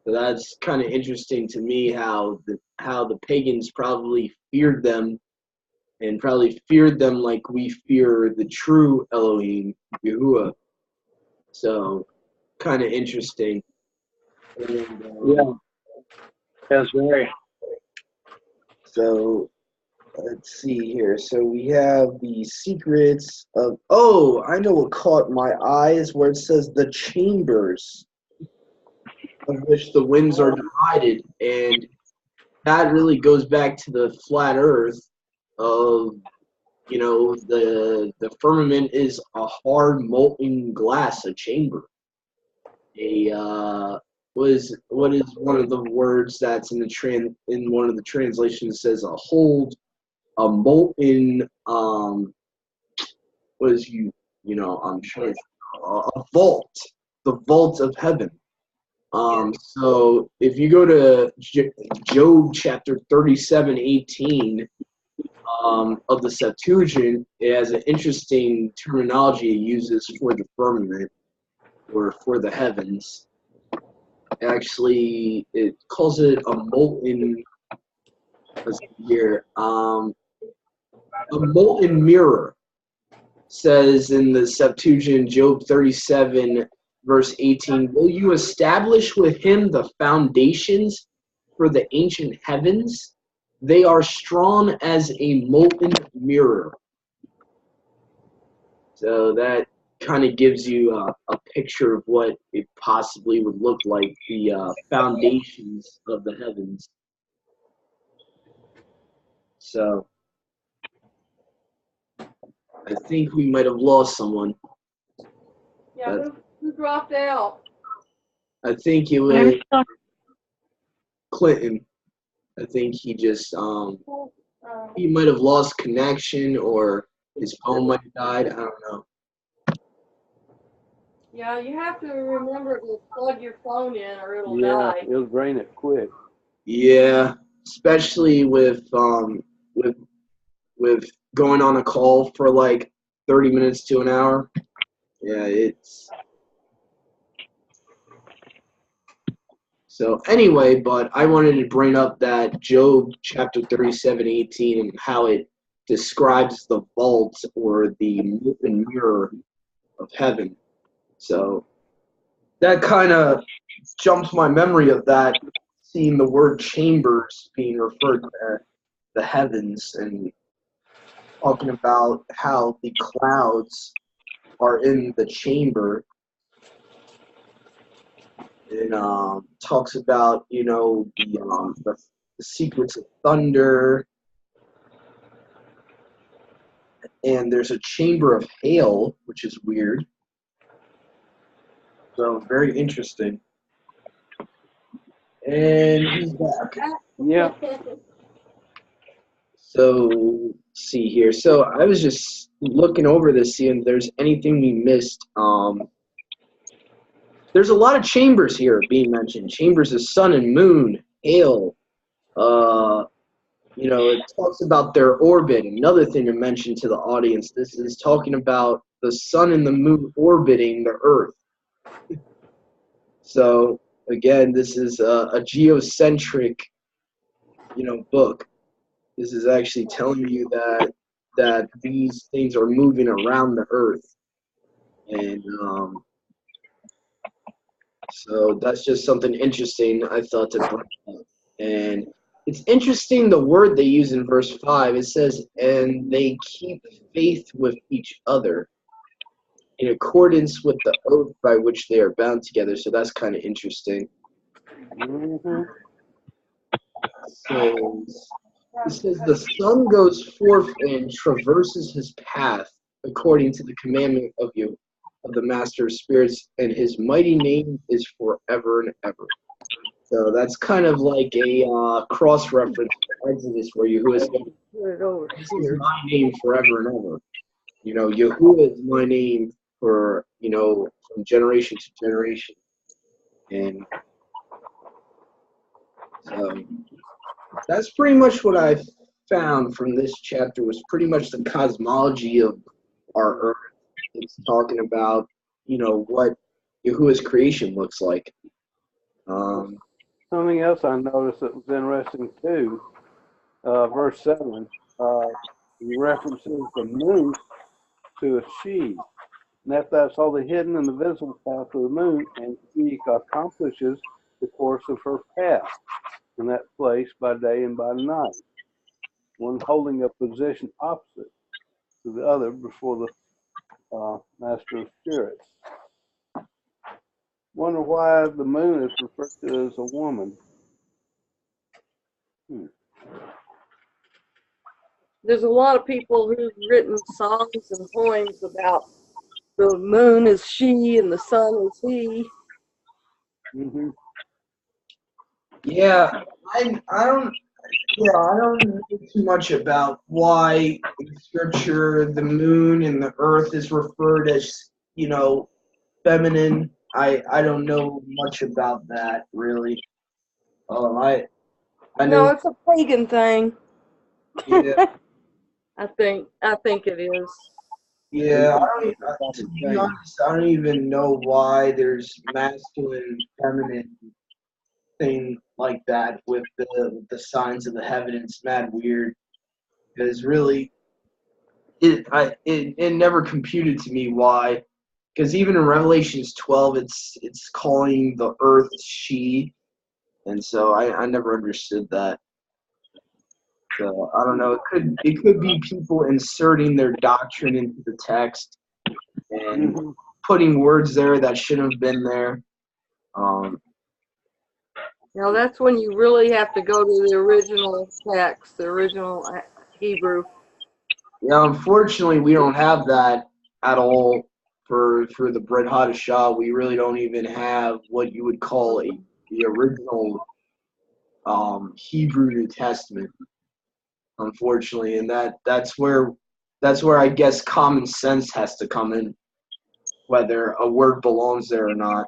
So that's kind of interesting to me, how the pagans probably feared them, and probably feared them like we fear the true Elohim, Yahuwah. So kind of interesting. And, Yeah. Yes, very. So let's see here. So we have the secrets of. Oh, I know what caught my eye is where it says the chambers of which the winds are divided, and that really goes back to the flat Earth of, you know, the firmament is a hard molten glass, a chamber. What is one of the words that's in one of the translations says a hold, a molten I'm sure a vault, the vault of heaven. So if you go to Job chapter 37:18 of the Septuagint, it has an interesting terminology it uses for the firmament, or for the heavens. Actually, it calls it a molten. Let's see here. A molten mirror, says in the Septuagint, Job 37, verse 18, will you establish with him the foundations for the ancient heavens? They are strong as a molten mirror. So that kind of gives you a picture of what it possibly would look like, the foundations of the heavens. So I think we might have lost someone. Yeah, who dropped out? I think it was Clinton. I think he just he might have lost connection, or his phone might have died. I don't know. Yeah, you have to remember to plug your phone in or it'll Yeah, die. it'll drain it quick. Yeah, especially with going on a call for like 30 minutes to an hour. Yeah, it's so anyway, but I wanted to bring up that Job chapter 37:18 and how it describes the vault, or the molten mirror of heaven. So that kind of jumps my memory of that, seeing the word chambers being referred to the heavens, and talking about how the clouds are in the chamber, and talks about, you know, the secrets of thunder, and there's a chamber of hail, which is weird. So very interesting. And he's back. Yeah. So let's see here. So I was just looking over this, seeing if there's anything we missed. There's a lot of chambers here being mentioned. Chambers of sun and moon, hail. You know, it talks about their orbit. Another thing to mention to the audience, this is talking about the sun and the moon orbiting the earth. So again, this is a geocentric, book. This is actually telling you that these things are moving around the earth, and so that's just something interesting I thought to bring up. And it's interesting the word they use in verse 5. It says, "And they keep faith with each other." in accordance with the oath by which they are bound together. So that's kind of interesting. Mm-hmm. So it says the sun goes forth and traverses his path according to the commandment of you, of the Master of Spirits, and his mighty name is forever and ever. So that's kind of like a cross-reference to Exodus, where Yahuwah says, Put it over "This is here. my name forever and ever." You know, Yahuwah is my name for, you know, from generation to generation. And so that's pretty much what I found from this chapter, was pretty much the cosmology of our earth. It's talking about, you know, what Yahuwah's creation looks like. Something else I noticed that was interesting too, verse 7, he references the moon to a she. And that's all the hidden and the visible path of the moon, and she accomplishes the course of her path in that place by day and by night, one holding a position opposite to the other before the Master of Spirits. Wonder why the moon is referred to as a woman. There's a lot of people who've written songs and poems about the moon is she and the sun is he. Mm-hmm. Yeah, I don't know too much about why in scripture the moon and the earth is referred as, you know, feminine. I don't know much about that really. I No, know. it's a pagan thing. Yeah, I think it is. yeah. To be honest, I don't even know why there's masculine, feminine thing like that with the signs of the heaven. It's mad weird. Because really, it never computed to me why. Because even in Revelations 12, it's calling the earth she, and so I never understood that. So I don't know. It could be people inserting their doctrine into the text and putting words there that shouldn't have been there. Now that's when you really have to go to the original text, the original Hebrew. Yeah, unfortunately, we don't have that at all for the Brit Hadashah. We really don't even have what you would call the original Hebrew New Testament, unfortunately, and that's where I guess common sense has to come in, whether a word belongs there or not.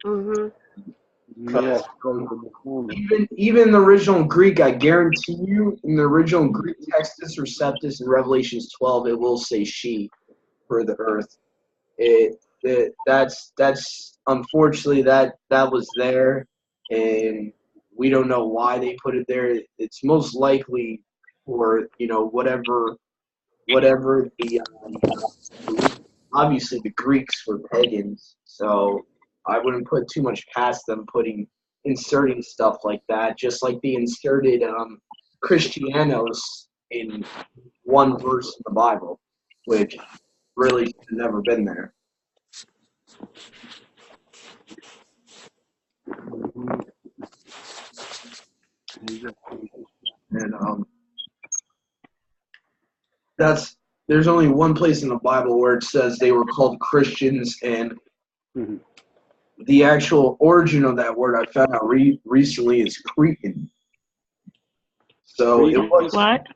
Mm-hmm. Yeah. Even the original Greek, I guarantee you, in the original Greek Textus Receptus in Revelations 12, it will say she for the earth. That's unfortunately that was there, and we don't know why they put it there. It's most likely for, you know, whatever the obviously the Greeks were pagans, so I wouldn't put too much past them inserting stuff like that, just like they inserted Christianos in one verse in the Bible, which really should have never been there. And there's only one place in the Bible where it says they were called Christians, and the actual origin of that word I found out recently is Cretan. So it was What?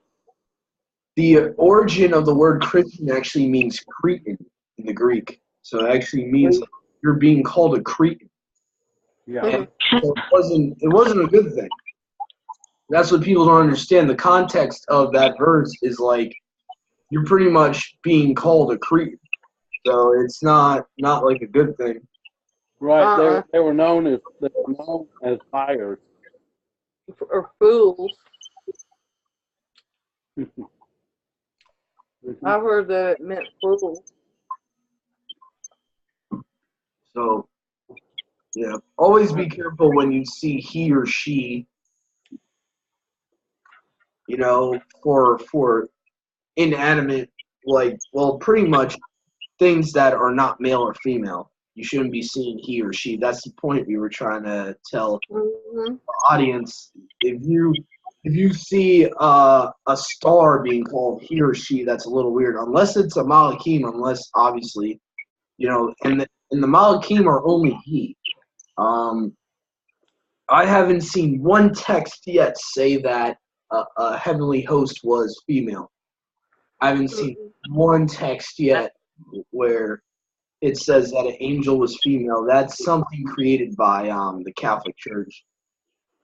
the origin of the word Christian actually means Cretan in the Greek. So it actually means you're being called a Cretan. Yeah. And so it wasn't a good thing. That's what people don't understand. The context of that verse is like you're pretty much being called a Cretan. So it's not like a good thing. Right. They were known as liars. Or fools. I've heard that it meant fool. So, yeah, always be careful when you see he or she, you know, for inanimate, like, well, pretty much things that are not male or female. You shouldn't be seeing he or she. That's the point we were trying to tell Mm-hmm. the audience. If you see a star being called he or she, that's a little weird. Unless it's a Malachim, unless obviously, and the Malachim are only he. I haven't seen one text yet say that a heavenly host was female. I haven't seen one text yet where it says that an angel was female. That's something created by the Catholic Church.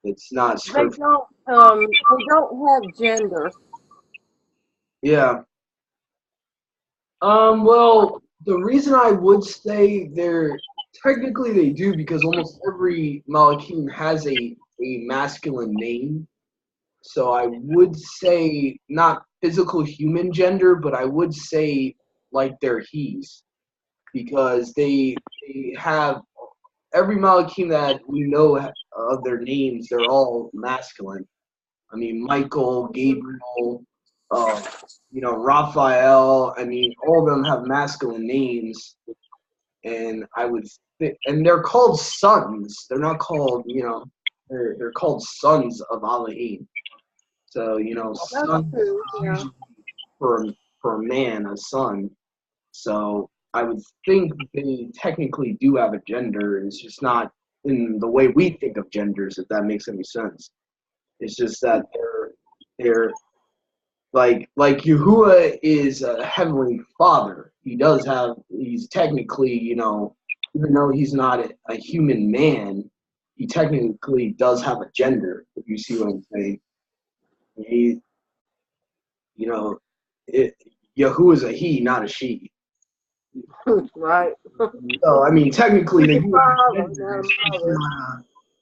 It's not They scripture. don't have gender. Yeah. Well, the reason I would say technically they do, because almost every Malachim has a masculine name. So I would say not physical human gender, but I would say like they're he's, because they have every Malachim that we know of their names, they're all masculine. I mean, Michael, Gabriel, Raphael. I mean, all of them have masculine names, and and they're called sons. They're not called, they're called sons of Elohim. So, son true, yeah. usually for a man, a son. So I would think they technically do have a gender. It's just not in the way we think of genders, if that makes any sense. It's just that they're like Yahuwah is a heavenly father. He's technically, even though he's not a human man, he technically does have a gender, if you see what I'm saying. Yahuwah is a he, not a she. Right. So, I mean, technically,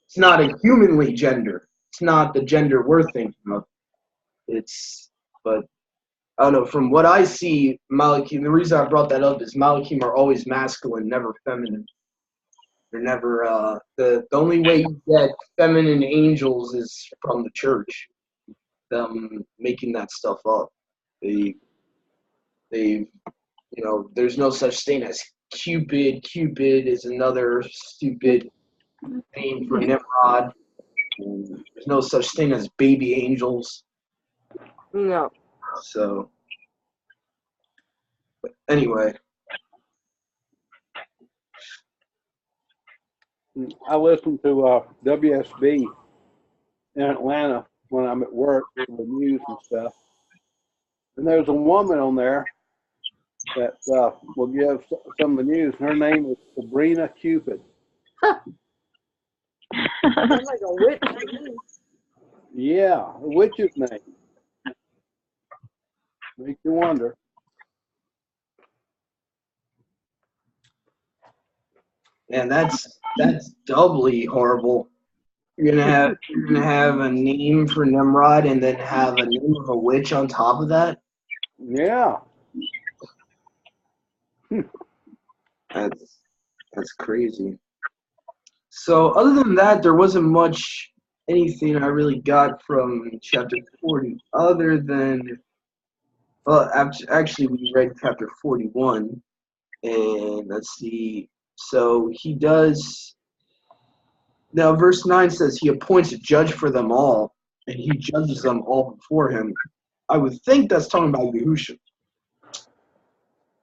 it's not a humanly gender. It's not the gender we're thinking of. But I don't know. From what I see, Malachim, the reason I brought that up is Malachim are always masculine, never feminine. They're never, the only way you get feminine angels is from the church, them making that stuff up. There's no such thing as Cupid. Cupid is another stupid name for Nimrod. And there's no such thing as baby angels. No. So, but anyway. I listen to WSB in Atlanta when I'm at work for the news and stuff. And there's a woman on there that will give some of the news. Her name is Sabrina Cupid. Sounds like a witch to me. Yeah, a witch's name. Makes you wonder. And that's doubly horrible. You're gonna have a name for Nimrod and then have a name of a witch on top of that. Yeah. That's crazy. So other than that, there wasn't much anything I really got from chapter 40, other than, well, actually we read chapter 41, and let's see. So he does. Now verse 9 says he appoints a judge for them all, and he judges them all before him. I would think that's talking about Yahusha,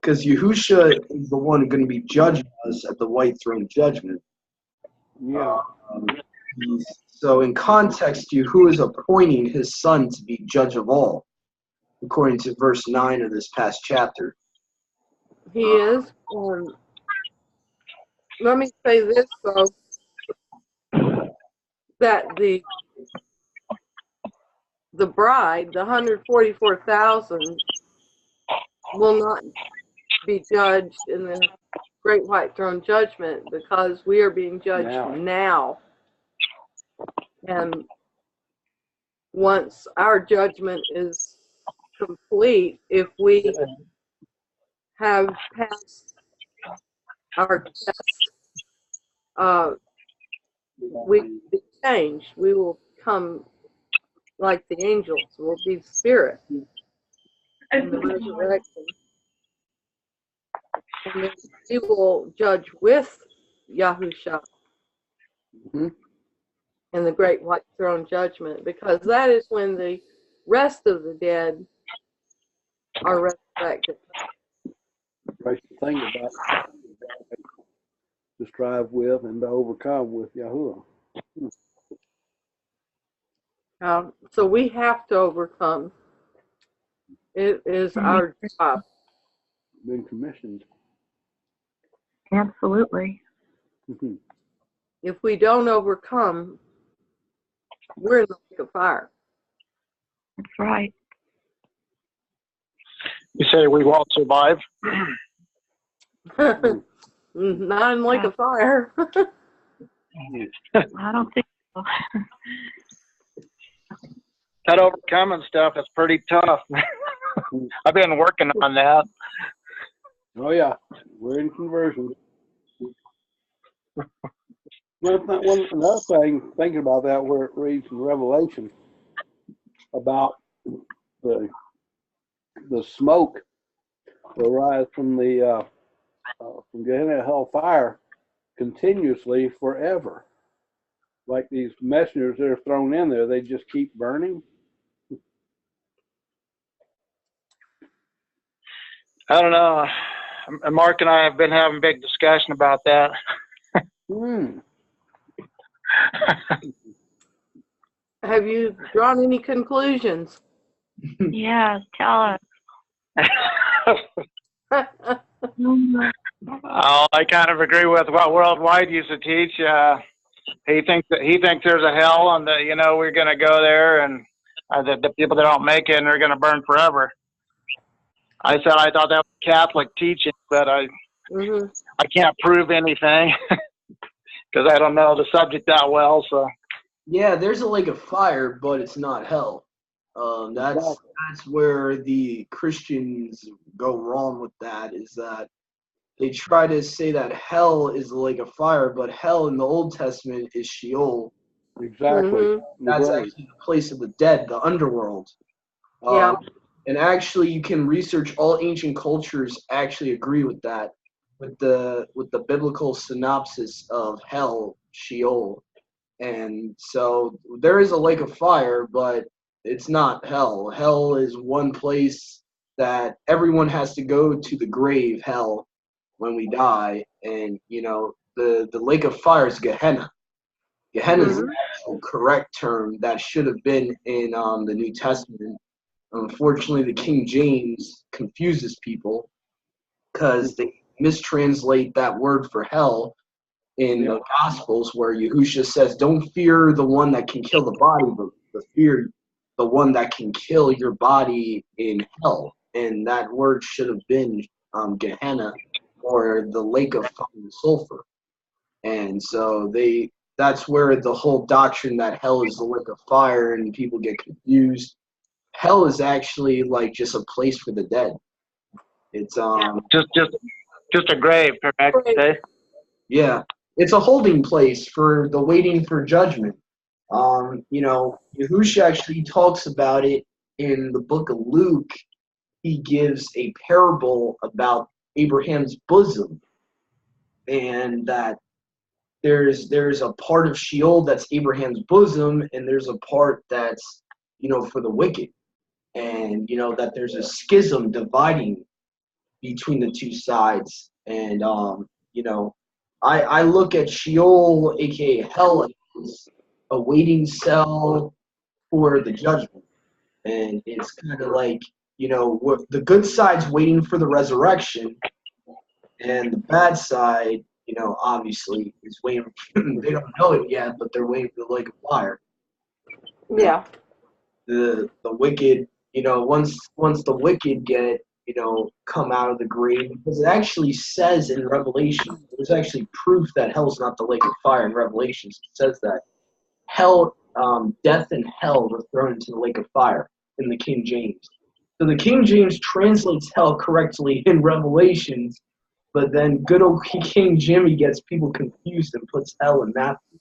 because Yahusha is the one going to be judging us at the white throne judgment. Yeah. So in context, Yahuwah is appointing his son to be judge of all, according to verse 9 of this past chapter. He is. Let me say this, though, that the bride, the 144,000, will not be judged in the great white throne judgment, because we are being judged now. And once our judgment is complete, if we have passed our test, we will be changed. We will become like the angels. We'll be spirit in the resurrection. And then we will judge with Yahusha Mm-hmm. in the great white throne judgment, because that is when the rest of the dead are resurrected. Right thing about to strive with and to overcome with Yahuwah. So we have to overcome. It is our job. Been commissioned. Absolutely. Mm-hmm. If we don't overcome, we're in the lake of fire. That's right. You say we won't survive? Not in the lake of fire. I don't think so. That overcoming stuff is pretty tough. I've been working on that. Oh yeah, we're in conversion. Another thing, thinking about that, where it reads in Revelation about the smoke that rise from the from Gehenna hellfire continuously forever. Like these messengers that are thrown in there, they just keep burning. I don't know. Mark and I have been having a big discussion about that. Have you drawn any conclusions? Yeah, tell us. Oh, I kind of agree with what Worldwide used to teach. He thinks there's a hell, and that we're going to go there, and the people that don't make it and are going to burn forever. I said I thought that was Catholic teaching, but I can't prove anything because I don't know the subject that well. So Yeah, there's a lake of fire, but it's not hell. That's where the Christians go wrong with that, is that they try to say that hell is the lake of fire, but hell in the Old Testament is Sheol. Exactly. That's actually the place of the dead, the underworld. Yeah. And actually, you can research all ancient cultures actually agree with that, with the biblical synopsis of hell, Sheol. And so there is a lake of fire, but it's not hell. Hell is one place that everyone has to go to, the grave, hell, when we die. And, the lake of fire is Gehenna. Gehenna is the actual correct term that should have been in the New Testament. Unfortunately, the King James confuses people because they mistranslate that word for hell in the Gospels, where Yahushua says, don't fear the one that can kill the body, but fear the one that can kill your body in hell. And that word should have been Gehenna, or the lake of fire and sulfur. And so that's where the whole doctrine that hell is the lake of fire, and people get confused. Hell is actually like just a place for the dead. It's just a grave, correct? Yeah, it's a holding place for the waiting for judgment. Yahushua actually talks about it in the book of Luke. He gives a parable about Abraham's bosom, and that there's a part of Sheol that's Abraham's bosom, and there's a part that's for the wicked, and that there's a schism dividing between the two sides. And I look at Sheol, aka hell, as a waiting cell for the judgment. And it's kind of like, the good side's waiting for the resurrection, and the bad side, obviously is waiting. They don't know it yet, but they're waiting for the lake of fire. Yeah. The wicked, once the wicked get, come out of the grave, because it actually says in Revelation, there's actually proof that hell's not the lake of fire in Revelations. It says that hell, death and hell were thrown into the lake of fire in the King James. So the King James translates hell correctly in Revelations, but then good old King Jimmy gets people confused and puts hell in Matthew,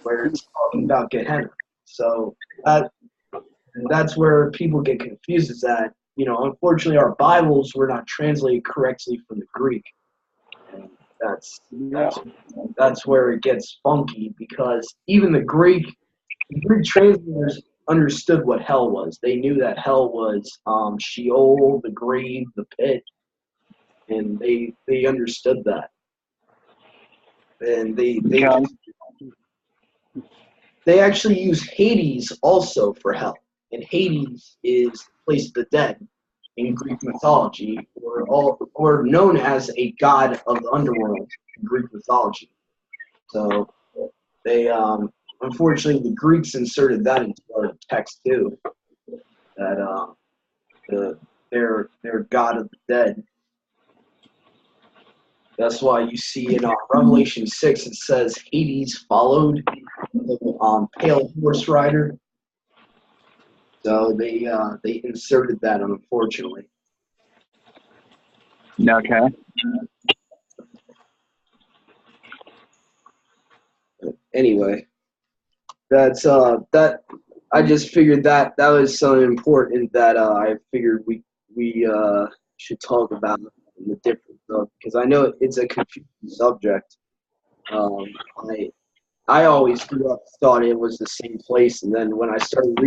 where it's talking about Gehenna. So that's where people get confused, is that, unfortunately, our Bibles were not translated correctly from the Greek. And that's where it gets funky, because even the Greek translators understood what hell was. They knew that hell was Sheol, the grave, the pit, and they understood that. And they actually use Hades also for hell. And Hades is the place of the dead in Greek mythology, or known as a god of the underworld in Greek mythology. So they unfortunately the Greeks inserted that into our text too. That their god of the dead. That's why you see in Revelation 6 it says Hades followed the pale horse rider. So they inserted that, unfortunately. Okay. Anyway, that's that. I just figured that was something important that I figured we should talk about in the difference of, because I know it's a confusing subject. I always grew up thought it was the same place, and then when I started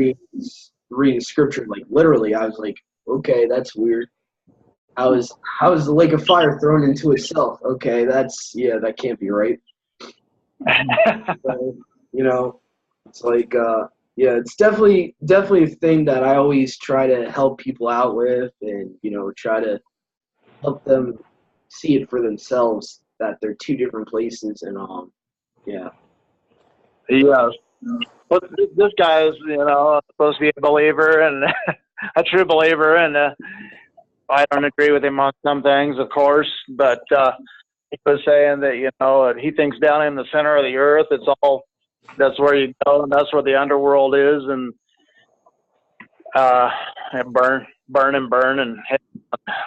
reading scripture, like literally, I was like, okay, that's weird. How is the lake of fire thrown into itself? Okay, that can't be right. So, it's like it's definitely a thing that I always try to help people out with, and try to help them see it for themselves, that they're two different places, and yeah. Yes. But this guy is, supposed to be a believer and a true believer, and I don't agree with him on some things, of course, but he was saying that, he thinks down in the center of the earth, that's where you go, and that's where the underworld is, and burn, and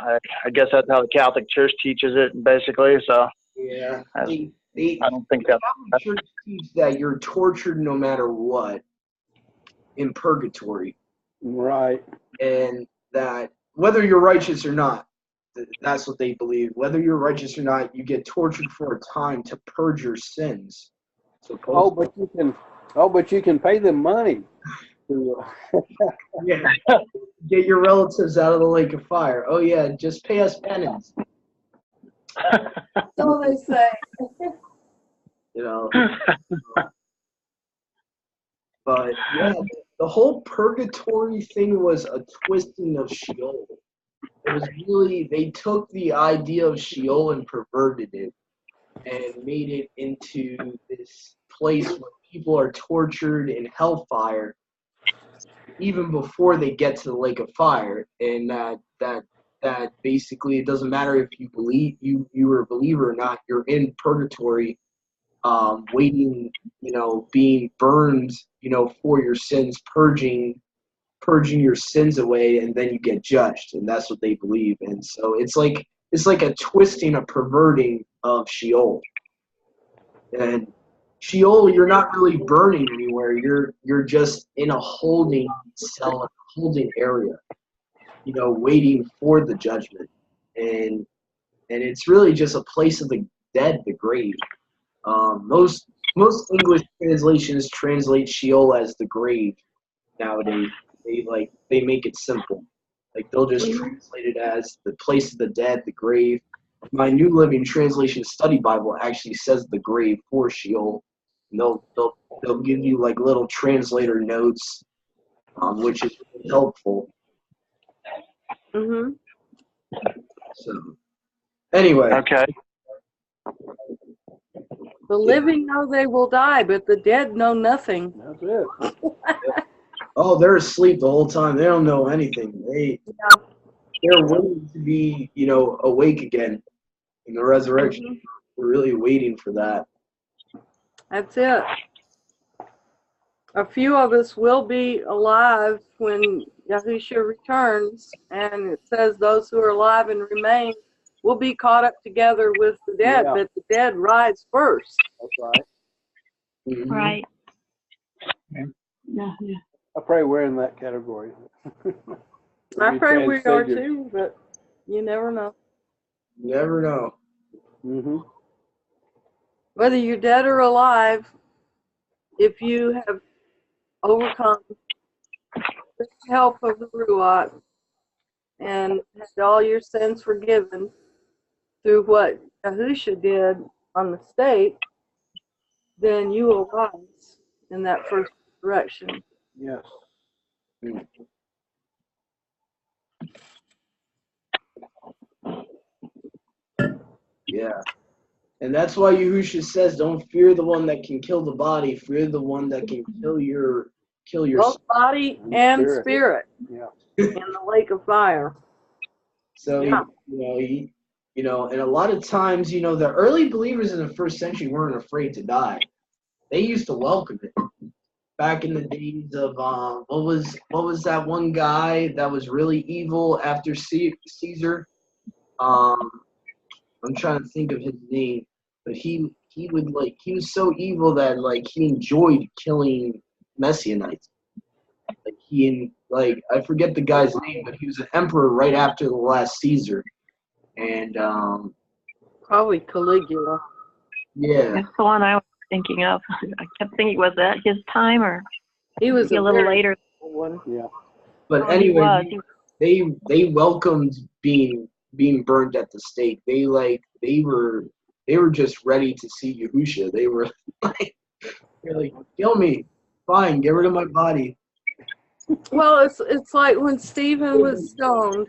I guess that's how the Catholic Church teaches it, basically. So yeah, I don't think the Catholic Church teaches that you're tortured no matter what in purgatory, Right. and that whether you're righteous or not, that's what they believe. Whether you're righteous or not, you get tortured for a time to purge your sins. But you can pay them money. Yeah. Get your relatives out of the lake of fire. Oh yeah, just pay us penance. So they say. But yeah, the whole purgatory thing was a twisting of Sheol. It was really, they took the idea of Sheol and perverted it and made it into this place where people are tortured in hellfire even before they get to the lake of fire, and that basically it doesn't matter if you believe you were a believer or not, you're in purgatory, waiting, being burned, for your sins, purging your sins away, and then you get judged, and that's what they believe. And so it's like a twisting, a perverting of Sheol. And Sheol, you're not really burning anywhere. You're just in a holding cell, a holding area, waiting for the judgment. And it's really just a place of the dead, the grave. Most English translations translate Sheol as the grave nowadays. They make it simple. Like they'll just translate it as the place of the dead, the grave. My New Living Translation Study Bible actually says the grave for Sheol. And they'll give you like little translator notes, which is really helpful. Mhm. So anyway. Okay. The living know they will die, but the dead know nothing. That's it. Oh, they're asleep the whole time. They don't know anything. They're waiting to be, awake again in the resurrection. Mhm. We're really waiting for that. That's it. A few of us will be alive when Yahushua returns, and it says those who are alive and remain will be caught up together with the dead, but the dead rise first. That's right. Mm-hmm. Right. Yeah. Yeah. I pray we're in that category. I'm afraid we are too, but you never know. Never know. Mm-hmm. Whether you're dead or alive, if you have overcome the help of the Ruach and had all your sins forgiven through what Yahusha did on the stake, then you will rise in that first resurrection. Yes. Yeah. And that's why Yahusha says, don't fear the one that can kill the body, fear the one that can kill your Both body and spirit Yeah. in the lake of fire. So, Yeah. And a lot of times, the early believers in the first century weren't afraid to die. They used to welcome it. Back in the days of, what was that one guy that was really evil after Caesar? I'm trying to think of his name, but he was so evil that he enjoyed killing Messianites. I forget the guy's name, but he was an emperor right after the last Caesar, and probably Caligula. Yeah, that's the one I was thinking of. I kept thinking, was that his time or he was a little later? One. Yeah. But anyway, they welcomed being burned at the stake. They were just ready to see Yahusha. They were like, kill me, fine, get rid of my body. Well, it's like when Stephen was stoned.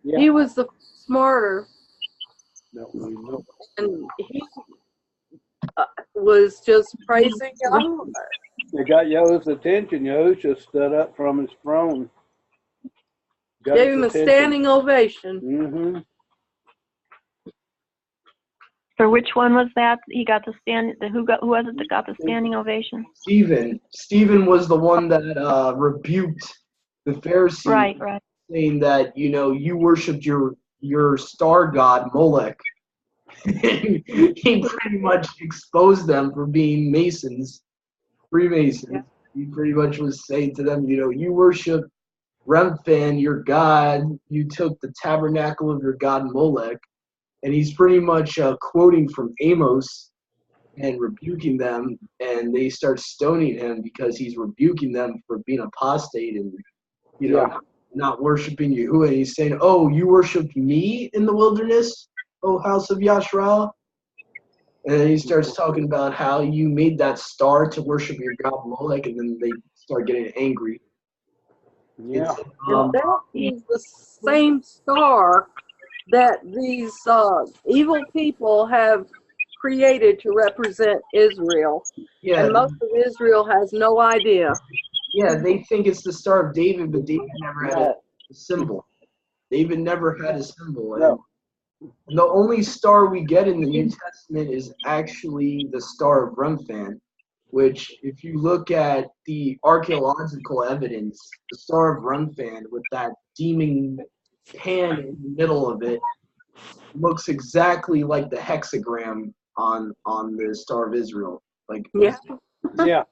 Yeah. He was the martyr, No. and he was just praising God. They got Yahushua's attention. Yahusha stood up from his throne. Gave him a standing ovation. Mm-hmm. For which one was that? He got the stand. Who was it that got the standing ovation? Stephen was the one that rebuked the Pharisees, right, saying that you worshipped your star god Molech. He pretty much exposed them for being Freemasons. Yeah. He pretty much was saying to them, you worship Remphan, your god. You took the tabernacle of your god Molech. And he's pretty much quoting from Amos and rebuking them, and they start stoning him because he's rebuking them for being apostate and not worshiping Yahuwah. And he's saying, "Oh, you worshipped me in the wilderness, O house of Yashrael." And then he starts talking about how you made that star to worship your god Molech, and then they start getting angry. Yeah, and that is the same star that these evil people have created to represent Israel. Yeah. And most of Israel has no idea. Yeah, they think it's the Star of David, but David never had a symbol. David never had a symbol. No. And the only star we get in the New Testament is actually the Star of Remphan, which, if you look at the archaeological evidence, the Star of Remphan with that demon pan in the middle of it looks exactly like the hexagram on the Star of Israel. Yeah.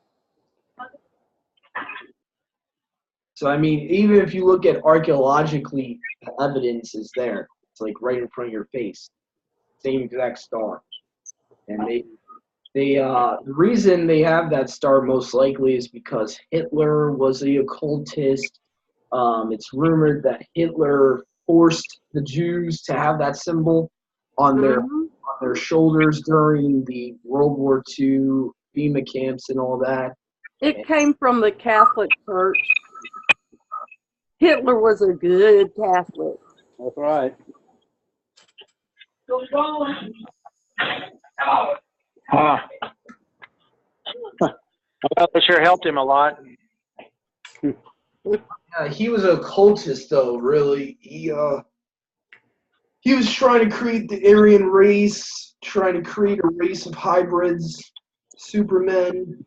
So I mean, even if you look at archaeologically, the evidence is there. It's right in front of your face, same exact star. And they the reason they have that star most likely is because Hitler was the occultist. It's rumored that Hitler forced the Jews to have that symbol on their shoulders during the World War II FEMA camps and all that. It came from the Catholic Church. Hitler was a good Catholic. That's right. Well, it sure helped him a lot. Yeah, he was a occultist, though. Really, he was trying to create the Aryan race, trying to create a race of hybrids, supermen.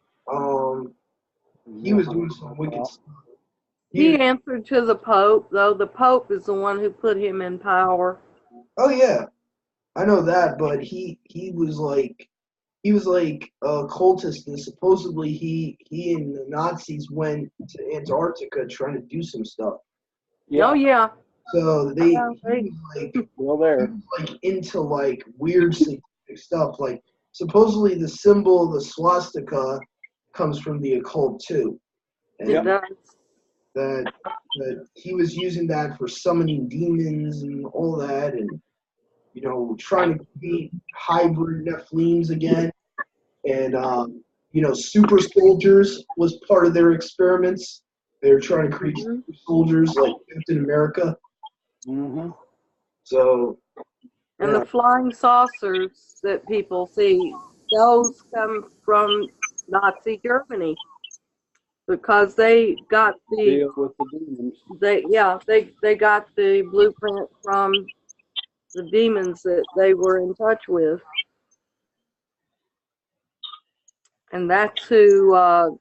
He was doing some wicked stuff. He answered to the Pope, though. The Pope is the one who put him in power. Oh yeah, I know that, but he was a cultist, and supposedly he and the Nazis went to Antarctica trying to do some stuff. Oh yeah. So he was like, Well, there. he was like into like weird satanic stuff. Like supposedly the symbol, the swastika, comes from the occult too. And It does. that he was using that for summoning demons and all that, and trying to create hybrid Nephilims again. And super soldiers was part of their experiments. They were trying to create super soldiers like Captain America. Mm-hmm. So And the flying saucers that people see, those come from Nazi Germany because they got Deal with the demons. they got the blueprint from the demons that they were in touch with. And that's who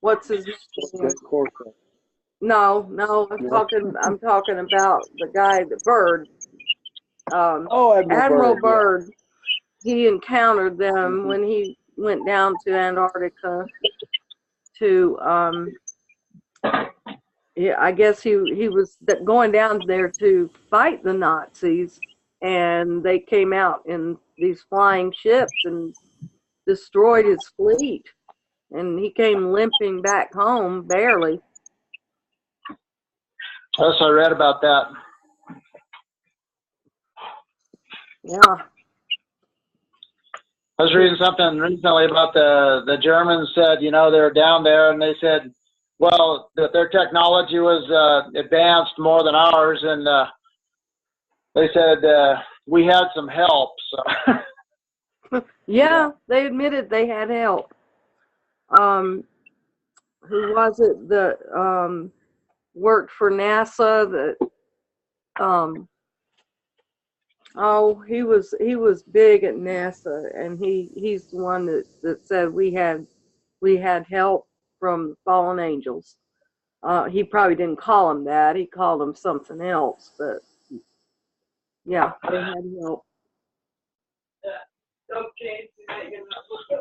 what's his name? No, I'm talking about the guy, the Byrd. Admiral Byrd. He encountered them when he went down to Antarctica to I guess he was going down there to fight the Nazis, and they came out in these flying ships and destroyed his fleet, and he came limping back home barely. Yes, I read about that. Yeah. I was reading something recently about the Germans said, they were down there and they said, well, that their technology was advanced more than ours, and they said we had some help. So. Yeah, they admitted they had help. Who was it that worked for NASA? That he was big at NASA, and he's the one that said we had help from fallen angels. He probably didn't call them that. He called them something else, but yeah, they had help.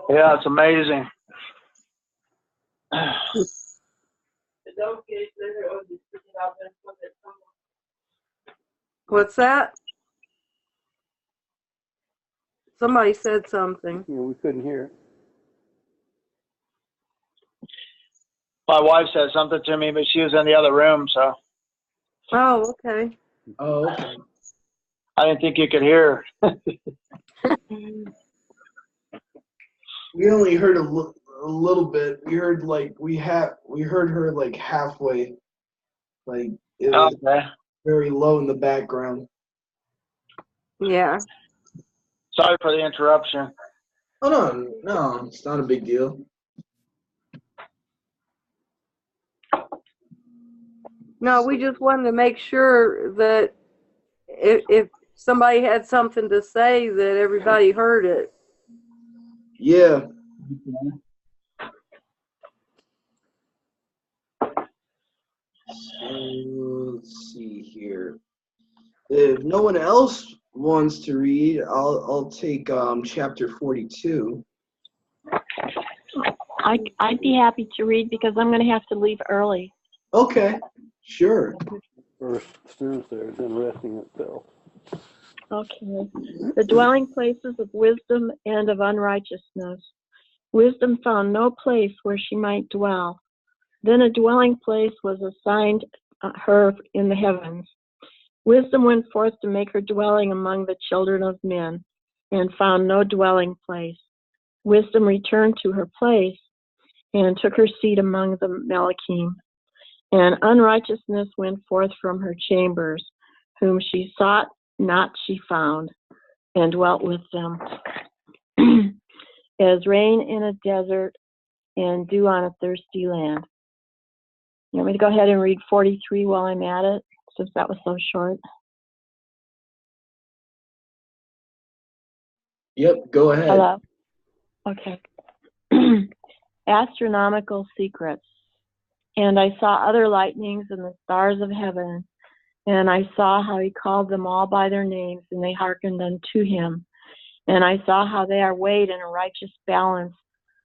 Yeah, it's amazing. What's that? Somebody said something. Yeah, we couldn't hear it. My wife said something to me, but she was in the other room, so. Oh, okay. Oh, okay. I didn't think you could hear her. We only heard a little bit. We heard we heard her like halfway. Like it was very low in the background. Yeah. Sorry for the interruption. Oh no, it's not a big deal. No, we just wanted to make sure that if somebody had something to say, that everybody heard it. Yeah. So, let's see here. If no one else wants to read, I'll take chapter 42. I'd be happy to read because I'm going to have to leave early. Okay, sure. First sentence there is interesting itself. Okay. The dwelling places of wisdom and of unrighteousness. Wisdom found no place where she might dwell. Then a dwelling place was assigned her in the heavens. Wisdom went forth to make her dwelling among the children of men, and found no dwelling place. Wisdom returned to her place, and took her seat among the Malachim. And unrighteousness went forth from her chambers, whom she sought not she found, and dwelt with them. As rain in a desert, and dew on a thirsty land. You want me to go ahead and read 43 while I'm at it, since that was so short? Yep, go ahead. Hello? Okay. Astronomical Secrets. And I saw other lightnings and the stars of heaven, and I saw how he called them all by their names, and they hearkened unto him. And I saw how they are weighed in a righteous balance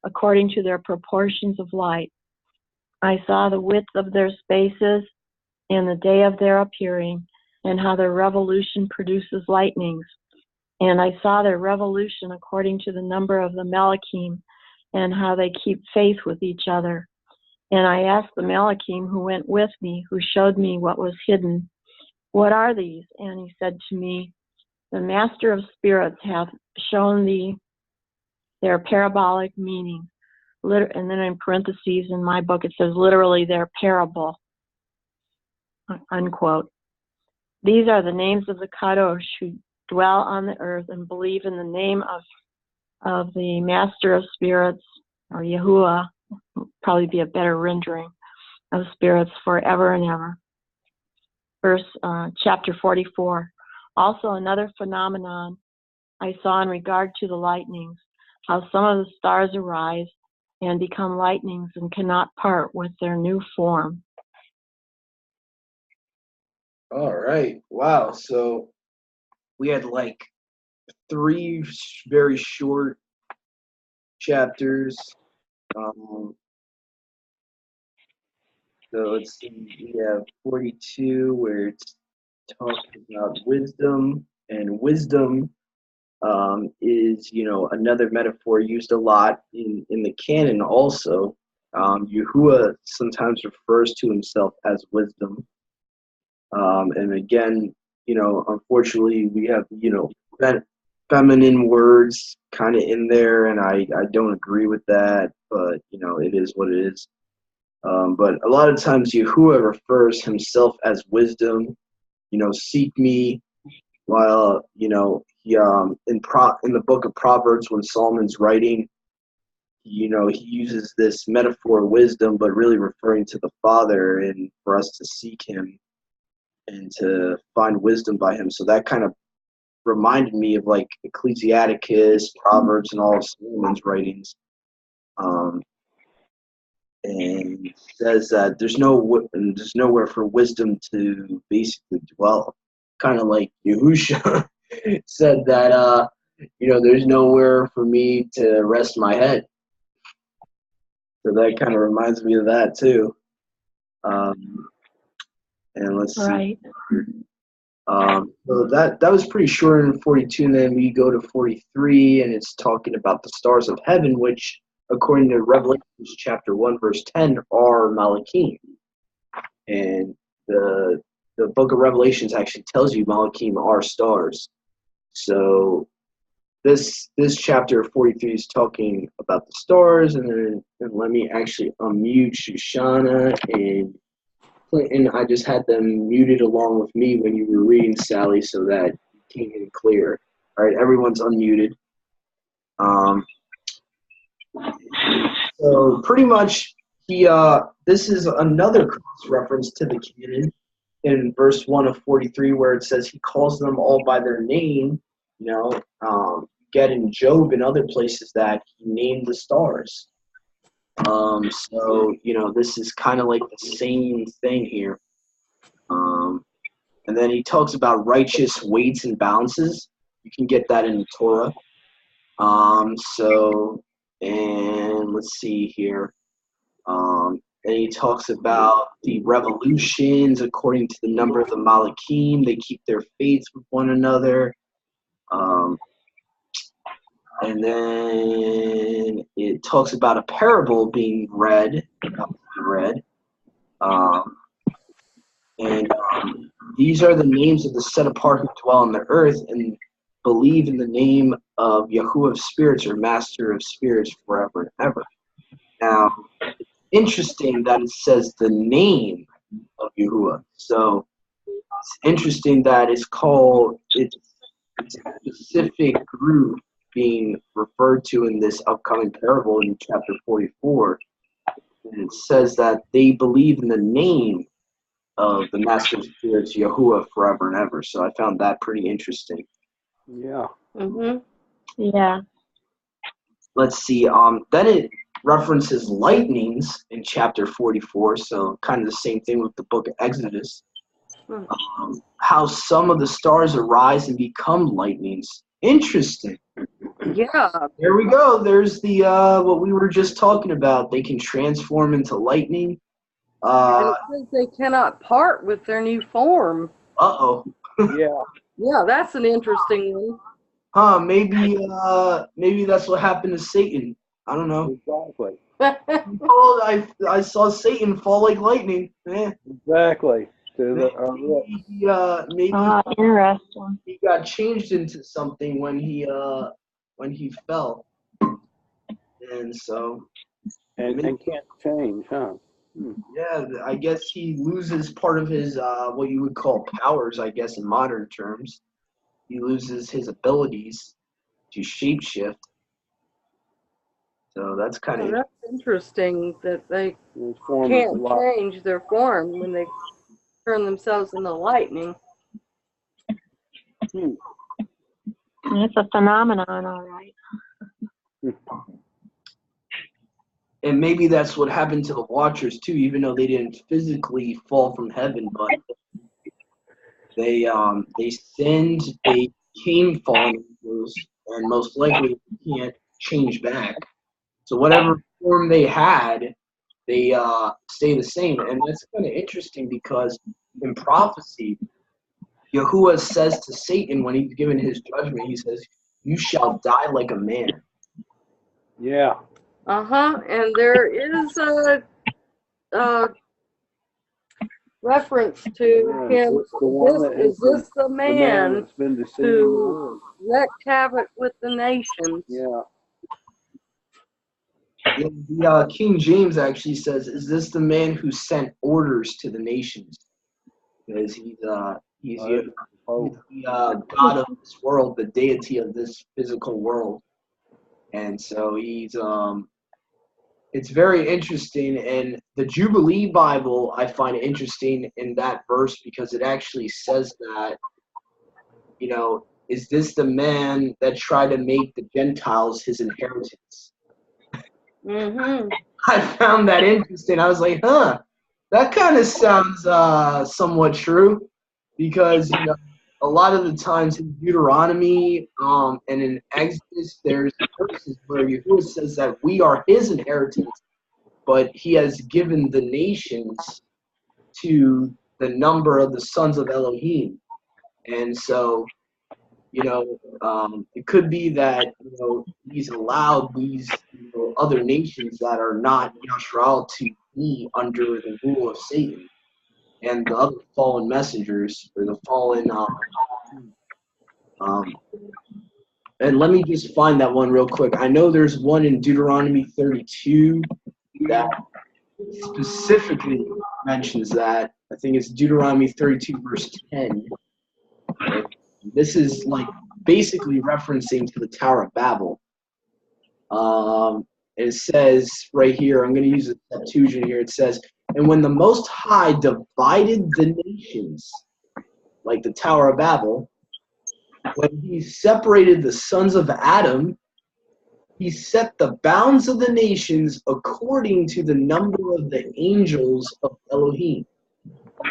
according to their proportions of light. I saw the width of their spaces and the day of their appearing, and how their revolution produces lightnings. And I saw their revolution according to the number of the Malachim, and how they keep faith with each other. And I asked the Malachim who went with me, who showed me what was hidden, "What are these?" And he said to me, "The Master of Spirits hath shown thee their parabolic meaning." And then in parentheses in my book it says literally their parable, unquote. "These are the names of the Kadosh who dwell on the earth and believe in the name of the Master of Spirits, or Yahuwah, would probably be a better rendering of spirits, forever and ever." Chapter 44. Also another phenomenon I saw in regard to the lightnings, how some of the stars arise and become lightnings and cannot part with their new form. All right. Wow. So we had like 3 very short chapters. So let's see. We have 42 where it's talking about wisdom, and wisdom is, another metaphor used a lot in the canon also. Yahuwah sometimes refers to himself as wisdom. And again, unfortunately, we have, feminine words kind of in there, and I don't agree with that, but, it is what it is. But a lot of times Yahuwah refers himself as wisdom, seek me, while, he, in the book of Proverbs, when Solomon's writing, he uses this metaphor wisdom, but really referring to the Father, and for us to seek him and to find wisdom by him. So that kind of reminded me of like Ecclesiasticus, Proverbs, and all of Solomon's writings. And says that there's nowhere for wisdom to basically dwell. Kind of like Yahusha said that, there's nowhere for me to rest my head. So that kind of reminds me of that too. And let's see. Right. So that was pretty short in 42, and then we go to 43, and it's talking about the stars of heaven, which, according to Revelation chapter 1, verse 10, are Malachim. And the book of Revelations actually tells you Malachim are stars. So this chapter 43 is talking about the stars, and let me actually unmute Shoshana and Clinton. I just had them muted along with me when you were reading, Sally, so that it came in clear. All right, everyone's unmuted. So pretty much, this is another cross-reference to the canon in verse 1 of 43, where it says he calls them all by their name. Get in Job and other places that he named the stars. So, this is kind of like the same thing here. And then he talks about righteous weights and balances. You can get that in the Torah. And let's see here. And he talks about the revolutions according to the number of the Malachim. They keep their faith with one another. And then it talks about a parable being read. These are the names of the set apart who dwell on the earth and believe in the name of Yahuwah of Spirits, or Master of Spirits, forever and ever. Now, it's interesting that it says the name of Yahuwah. So it's interesting that it's a specific group being referred to in this upcoming parable in chapter 44. And it says that they believe in the name of the Master of Spirits, Yahuwah, forever and ever. So I found that pretty interesting. Yeah. Mm-hmm. Yeah. Let's see. Then it references lightnings in chapter 44. So kind of the same thing with the book of Exodus. How some of the stars arise and become lightnings. Interesting. Yeah. There we go. There's the what we were just talking about. They can transform into lightning. And it says they cannot part with their new form. Uh-oh. Yeah. Yeah, that's an interesting one. Huh, maybe that's what happened to Satan. I don't know. Exactly. Oh, I saw Satan fall like lightning. Exactly. Maybe interesting. he got changed into something when he fell. And so And can't change, huh? yeah, I guess he loses part of his what you would call powers, I guess in modern terms. He loses his abilities to shapeshift. So that's kind of that's interesting that they His form can't is a lot. change their form when they turn themselves into lightning. It's a phenomenon, all right. and maybe that's what happened to the Watchers too, even though they didn't physically fall from heaven, but they sinned, they became fallen angels, and most likely can't change back. So whatever form they had, they stay the same. And that's kind of interesting because in prophecy, Yahuwah says to Satan when he's given his judgment, he says, "You shall die like a man." Yeah. And there is a reference to him. Is this the man that's been deceiving who the world? wreaked havoc with the nations? Yeah. The King James actually says, "Is this the man who sent orders to the nations?" Because he's the God of this world, the deity of this physical world, and so he's it's very interesting. And the Jubilee Bible I find interesting in that verse because it actually says that, is this the man that tried to make the Gentiles his inheritance? I found that interesting. I was like, that kind of sounds somewhat true, because a lot of the times in Deuteronomy and in Exodus, there's verses where Yahuwah says that we are his inheritance, but he has given the nations to the number of the sons of Elohim. And so, it could be that, he's allowed these other nations that are not Yashrael to be under the rule of Satan and the other fallen messengers, or the fallen and let me just find that one real quick. I know there's one in Deuteronomy 32 that specifically mentions that. I think it's Deuteronomy 32 verse 10. This is like basically referencing to the Tower of Babel. It says right here, I'm going to use the Septuagint here. It says, "And when the Most High divided the nations," like the Tower of Babel, "when he separated the sons of Adam, he set the bounds of the nations according to the number of the angels of Elohim.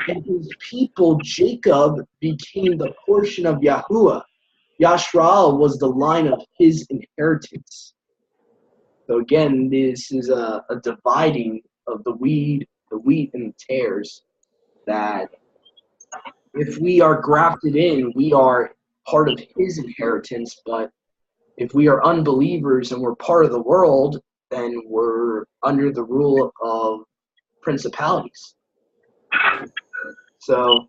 And his people, Jacob, became the portion of Yahuwah. Yashrael was the line of his inheritance." So again, this is a dividing of the wheat and the tares, that if we are grafted in, we are part of his inheritance, but if we are unbelievers and we're part of the world, then we're under the rule of principalities. So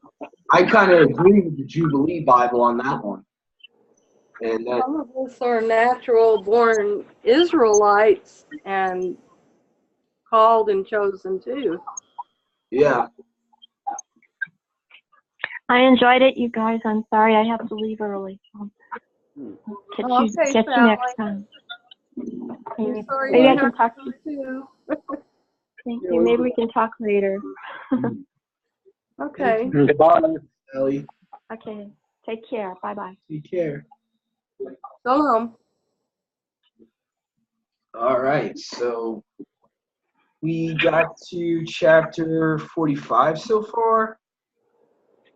I kind of agree with the Jubilee Bible on that one. And some of us are natural-born Israelites and called and chosen too. Yeah. I enjoyed it, you guys. I'm sorry I have to leave early. Catch you next time. Maybe I can talk to you. Thank you. Maybe we can talk later. Okay. Goodbye, Ellie. Okay. Take care. Bye-bye. Take care. Shalom. All right, so we got to chapter 45 so far.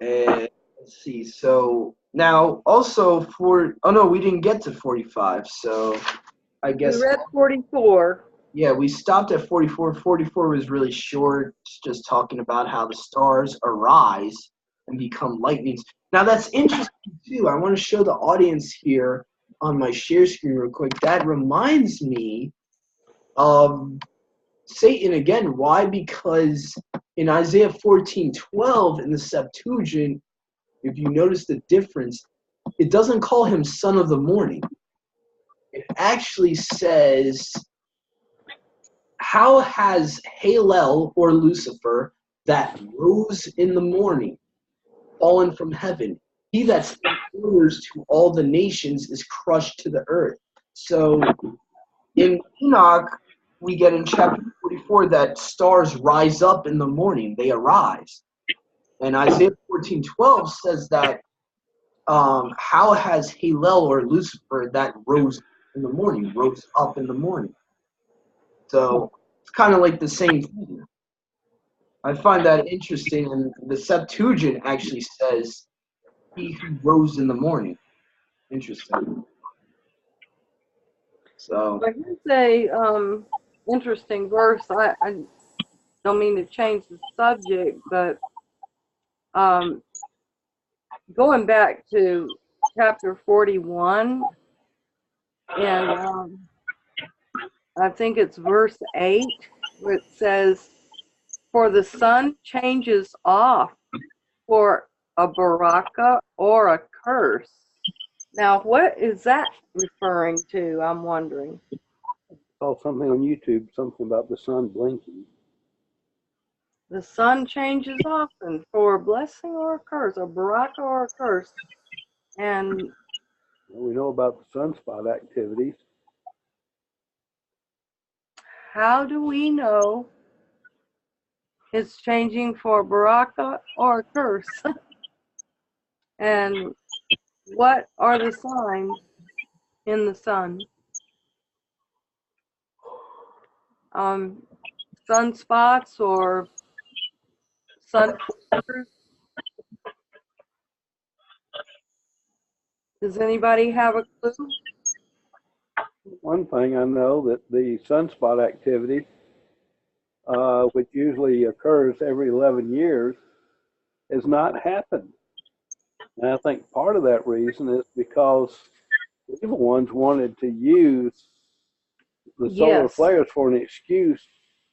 And let's see, so now also we didn't get to 45, so I guess. We read 44. Yeah, we stopped at 44. 44 was really short, just talking about how the stars arise and become lightnings. Now that's interesting too. I want to show the audience here on my share screen real quick. That reminds me of Satan again. Why? Because in Isaiah 14:12 in the Septuagint, if you notice the difference, it doesn't call him son of the morning. It actually says, how has Hallel, or Lucifer, that rose in the morning, fallen from heaven? He that sent orders to all the nations is crushed to the earth. So in Enoch, we get in chapter 44 that stars rise up in the morning. They arise. And Isaiah 14:12 says that how has Hallel, or Lucifer, that rose in the morning, rose up in the morning? So it's kind of like the same thing. I find that interesting, and the Septuagint actually says, he who rose in the morning. Interesting. So, But here's a interesting verse. I don't mean to change the subject, but going back to chapter 41, and I think it's verse 8, where it says, "For the sun changes off for a baraka or a curse." Now, what is that referring to? I'm wondering. Saw something on YouTube, something about the sun blinking. The sun changes often for a blessing or a curse, a baraka or a curse. And We know about the sunspot activities. how do we know it's changing for a baraka or a curse? And what are the signs in the sun? Sunspots or sun flickers? Does anybody have a clue? One thing I know, that the sunspot activity, which usually occurs every 11 years, has not happened. And I think part of that reason is because the evil ones wanted to use the solar Yes. flares for an excuse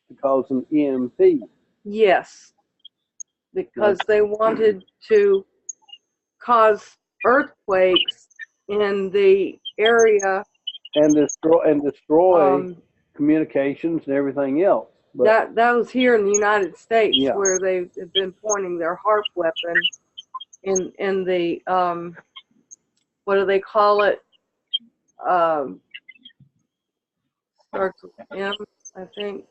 to cause an EMP. Yes, because they wanted to cause earthquakes in the area. And destroy communications and everything else. But That was here in the United States, yeah, where they've been pointing their HARP weapon in the what do they call it? Starts with M, I think.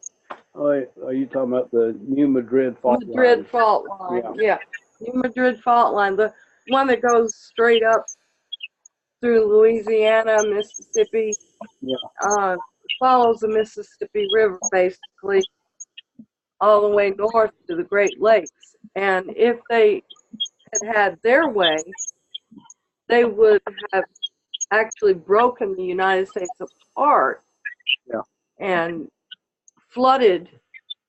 are you talking about the New Madrid fault line? Madrid fault line. Yeah. New Madrid fault line, the one that goes straight up through Louisiana, Mississippi. Yeah. Follows the Mississippi River basically all the way north to the Great Lakes. And if they had their way, they would have actually broken the United States apart. Yeah. And flooded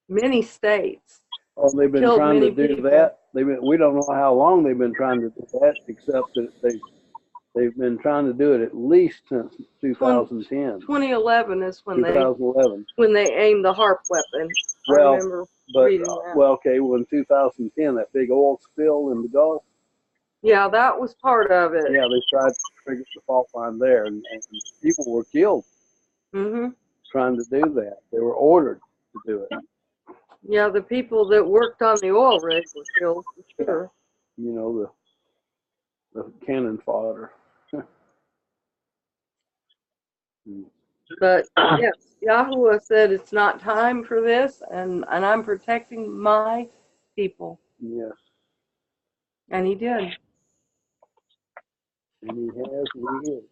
many states. Oh, they've been trying to do people. that. We don't know how long they've been trying to do that, except that they've been trying to do it at least since 2010. 2011 is when 2011. when they aimed the HARP weapon. Well, I remember reading that. Well, okay. Well, in 2010, that big oil spill in the Gulf. Yeah, that was part of it. Yeah, they tried to trigger the fault line there, and people were killed trying to do that. They were ordered to do it. Yeah, the people that worked on the oil rig were killed for sure. You know, the cannon fodder. But yes, Yahuwah said it's not time for this, and I'm protecting my people. Yes. And he did. And he has, and he is.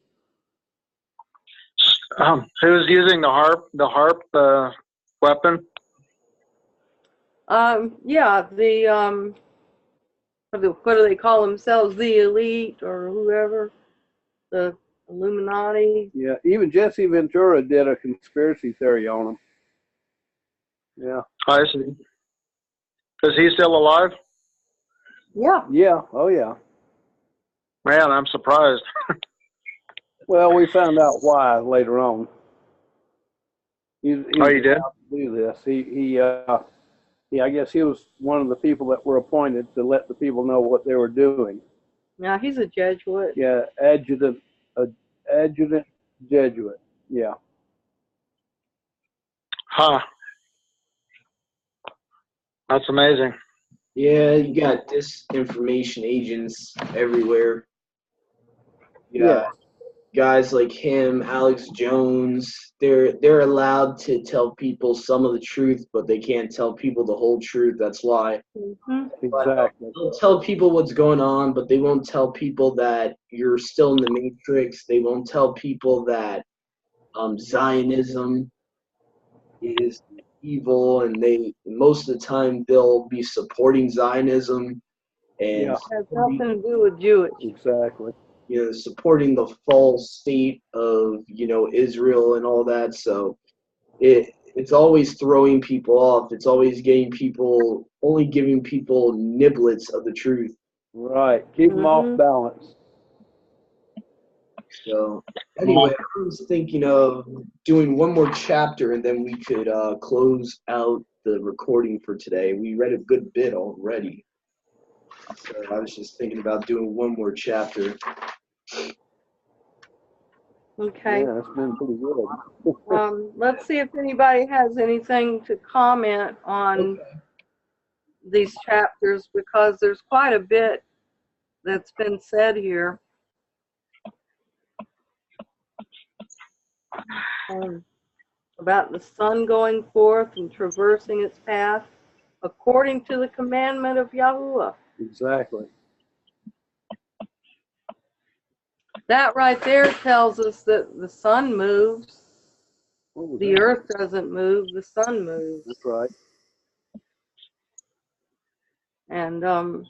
Who's using the harp weapon? Yeah, the what do they call themselves? The elite or whoever, the Illuminati. Yeah, even Jesse Ventura did a conspiracy theory on him. Yeah. I see. Is he still alive? Yeah. Yeah. Oh, yeah. Man, I'm surprised. Well, we found out why later on. He Oh, you did? allowed to do this. I guess he was one of the people that were appointed to let the people know what they were doing. Now he's a Jesuit. Yeah, adjutant Jesuit. Yeah. Huh. That's amazing. Yeah, you got disinformation agents everywhere. Yeah. Guys like him, Alex Jones, they're allowed to tell people some of the truth, but they can't tell people the whole truth. That's why. Mm-hmm. Exactly. They'll tell people what's going on, but they won't tell people that you're still in the matrix. They won't tell people that Zionism is evil, and they most of the time they'll be supporting Zionism and Yeah. Has nothing to do with Jewish. Exactly. supporting the false state of Israel and all that. So it's always throwing people off. It's always only giving people niblets of the truth. Right. Keep them off balance. So anyway, I was thinking of doing one more chapter and then we could close out the recording for today. We read a good bit already. So I was just thinking about doing one more chapter. Okay. Yeah, it's been pretty good. Let's see if anybody has anything to comment on these chapters, because there's quite a bit that's been said here. About the sun going forth and traversing its path according to the commandment of Yahuwah. Exactly. That right there tells us that the sun moves. What was The that? earth doesn't move, the sun moves. That's right. And then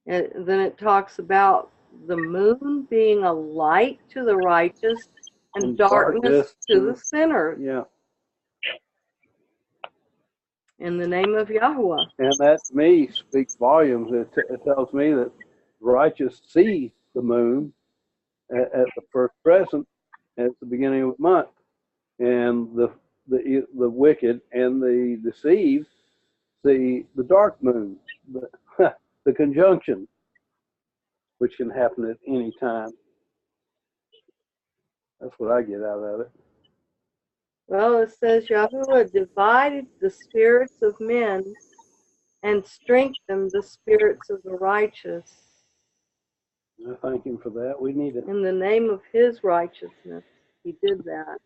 it talks about the moon being a light to the righteous and darkness to the sinner. Yeah. In the name of Yahuwah. And that, to me, speaks volumes. It tells me that righteous see the moon at the first crescent at the beginning of the month, and the wicked and the deceived see the dark moon, the conjunction, which can happen at any time. That's what I get out of it. Well, it says Yahuwah divided the spirits of men and strengthened the spirits of the righteous. I thank him for that. We need it. In the name of his righteousness, he did that.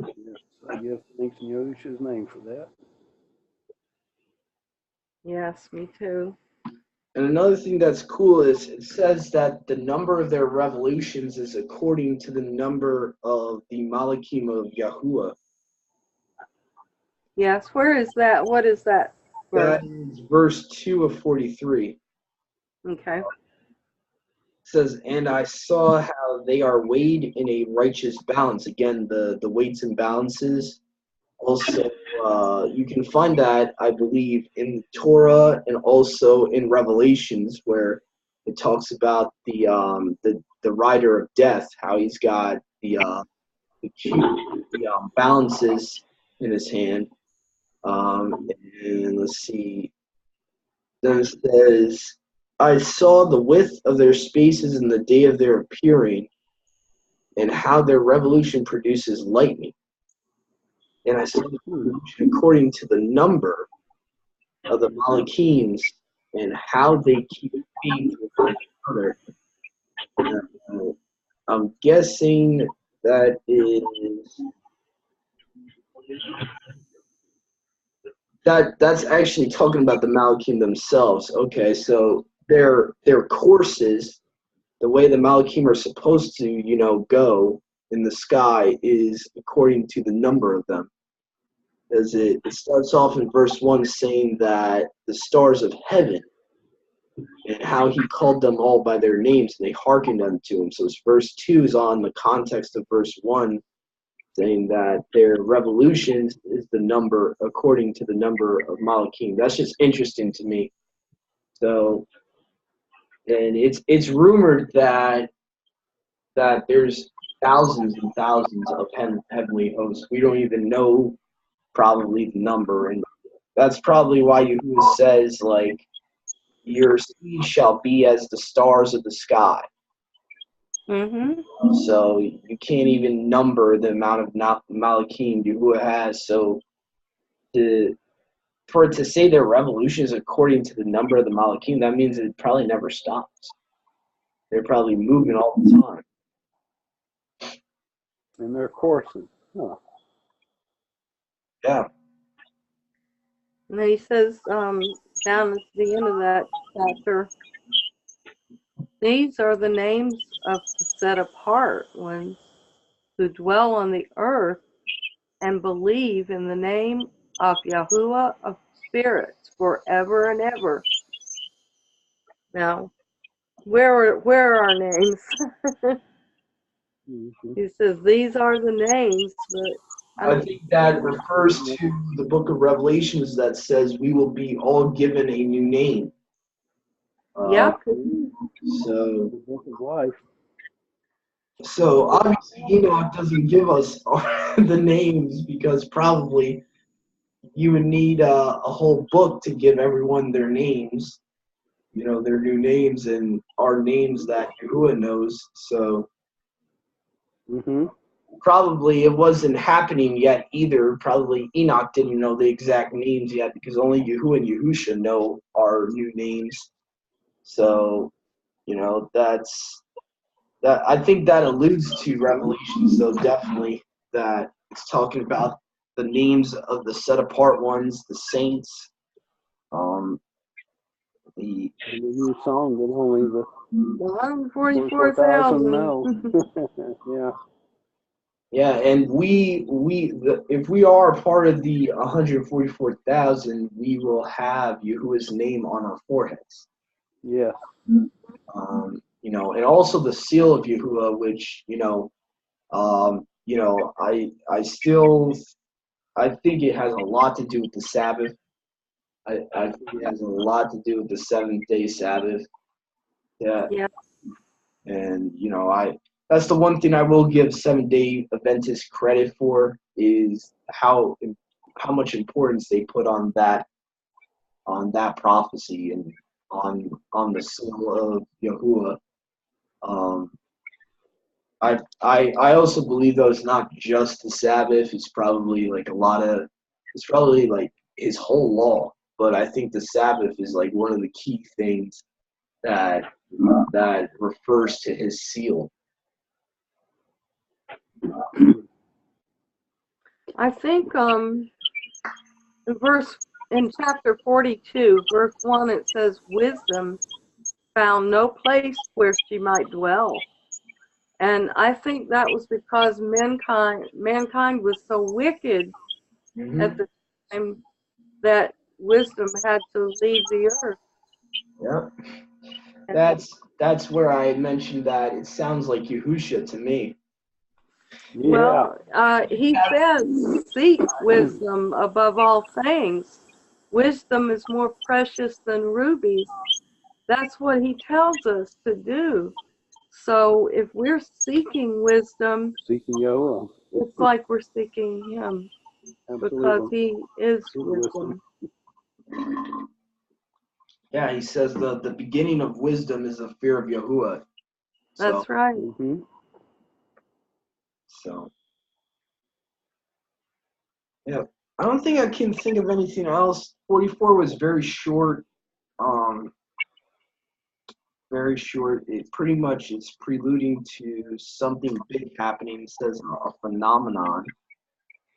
Yes, I give thanks in Yahushua's name for that. Yes, me too. And another thing that's cool is it says that the number of their revolutions is according to the number of the Malachim of Yahuwah. Yes, where is that? What is that verse? That is verse 2 of 43. Okay. It says, and I saw how they are weighed in a righteous balance. Again, the weights and balances. Also, you can find that, I believe, in the Torah and also in Revelations, where it talks about the rider of death, how he's got the balances in his hand. And let's see. Then it says, I saw the width of their spaces in the day of their appearing, and how their revolution produces lightning. And I saw the revolution according to the number of the Malachims and how they keep faith with one another. I'm guessing that is that's actually talking about the Malachim themselves. Okay, so their courses, the way the Malachim are supposed to, go in the sky is according to the number of them. As it starts off in verse 1 saying that the stars of heaven and how he called them all by their names, and they hearkened unto him. So verse 2 is on the context of verse 1, saying that their revolutions is the number according to the number of Malachim. That's just interesting to me. So, and it's rumored that there's thousands and thousands of heavenly hosts. We don't even know probably the number, and that's probably why Yahuwah says, like, your seed shall be as the stars of the sky. Mm-hmm. So you can't even number the amount of Malachim Yahuwah has. So for it to say their revolution is according to the number of the Malachim, that means it probably never stops. They're probably moving all the time. And they're coursing. Huh. Yeah. And then he says, down at the end of that chapter, these are the names of the set apart ones who dwell on the earth and believe in the name of Yahuwah of spirits forever and ever. Now, where are our names? Mm-hmm. He says these are the names, but I think that refers to the book of Revelations that says we will be all given a new name. yeah. So The book of life. So obviously Enoch doesn't give us the names, because probably you would need a whole book to give everyone their names, their new names and our names that Yahuwah knows. So Mm-hmm. probably it wasn't happening yet either. Probably Enoch didn't know the exact names yet, because only Yahuwah and Yahusha know our new names. So, that I think that alludes to Revelation, so definitely that it's talking about the names of the set apart ones, the saints, The new song that only the 144,000 know. Yeah. Yeah, and if we are part of the 144,000, we will have Yahuwah's name on our foreheads. Yes. And also the seal of Yahuwah, which I think it has a lot to do with the Sabbath. I think it has a lot to do with the 7th-day Sabbath. Yeah. Yeah. And that's the one thing I will give Seventh-day Adventists credit for, is how much importance they put on that prophecy and on the seal of Yahuwah. I also believe, though, it's not just the Sabbath. It's probably like his whole law. But I think the Sabbath is like one of the key things that refers to his seal. I think in chapter 42, verse 1, it says, wisdom found no place where she might dwell. And I think that was because mankind was so wicked at the time that wisdom had to leave the earth. Yep. That's where I mentioned that it sounds like Yahusha to me. Yeah. Well, he says, seek wisdom above all things. Wisdom is more precious than rubies. That's what he tells us to do. So if we're seeking wisdom, Seeking Yahuwah. it's like we're seeking him. Absolutely. Because he is wisdom. Yeah, he says the beginning of wisdom is the fear of Yahuwah. That's right. Mm-hmm. So, yeah, I don't think I can think of anything else. 44 was very short. Very short. It pretty much is preluding to something big happening. It says a phenomenon.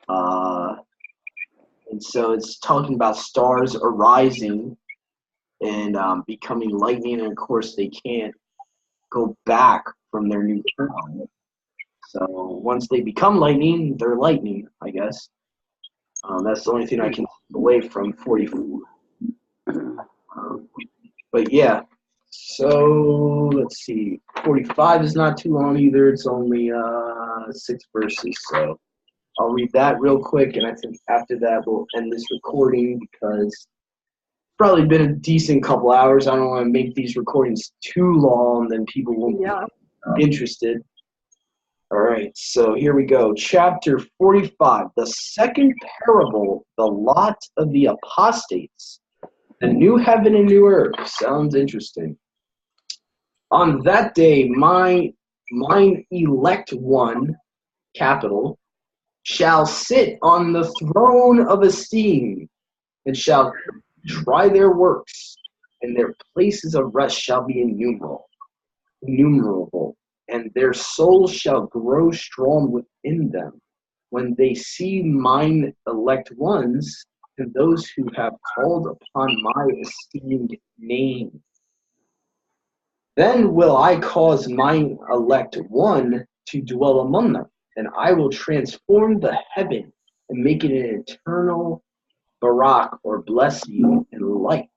And so it's talking about stars arising and becoming lightning, and of course they can't go back from their new form. So once they become lightning, they're lightning, I guess. That's the only thing I can take away from 44. But yeah, so let's see. 45 is not too long either. It's only 6 verses. So I'll read that real quick, and I think after that we'll end this recording because it's probably been a decent couple hours. I don't want to make these recordings too long, then people won't be interested. All right, so here we go. Chapter 45, the second parable, the lot of the apostates. The new heaven and new earth. Sounds interesting. On that day, mine elect one, capital, shall sit on the throne of esteem, and shall try their works, and their places of rest shall be innumerable, and their souls shall grow strong within them. When they see mine elect ones, and those who have called upon my esteemed name, then will I cause mine elect one to dwell among them, and I will transform the heaven and make it an eternal barak, or blessing and light.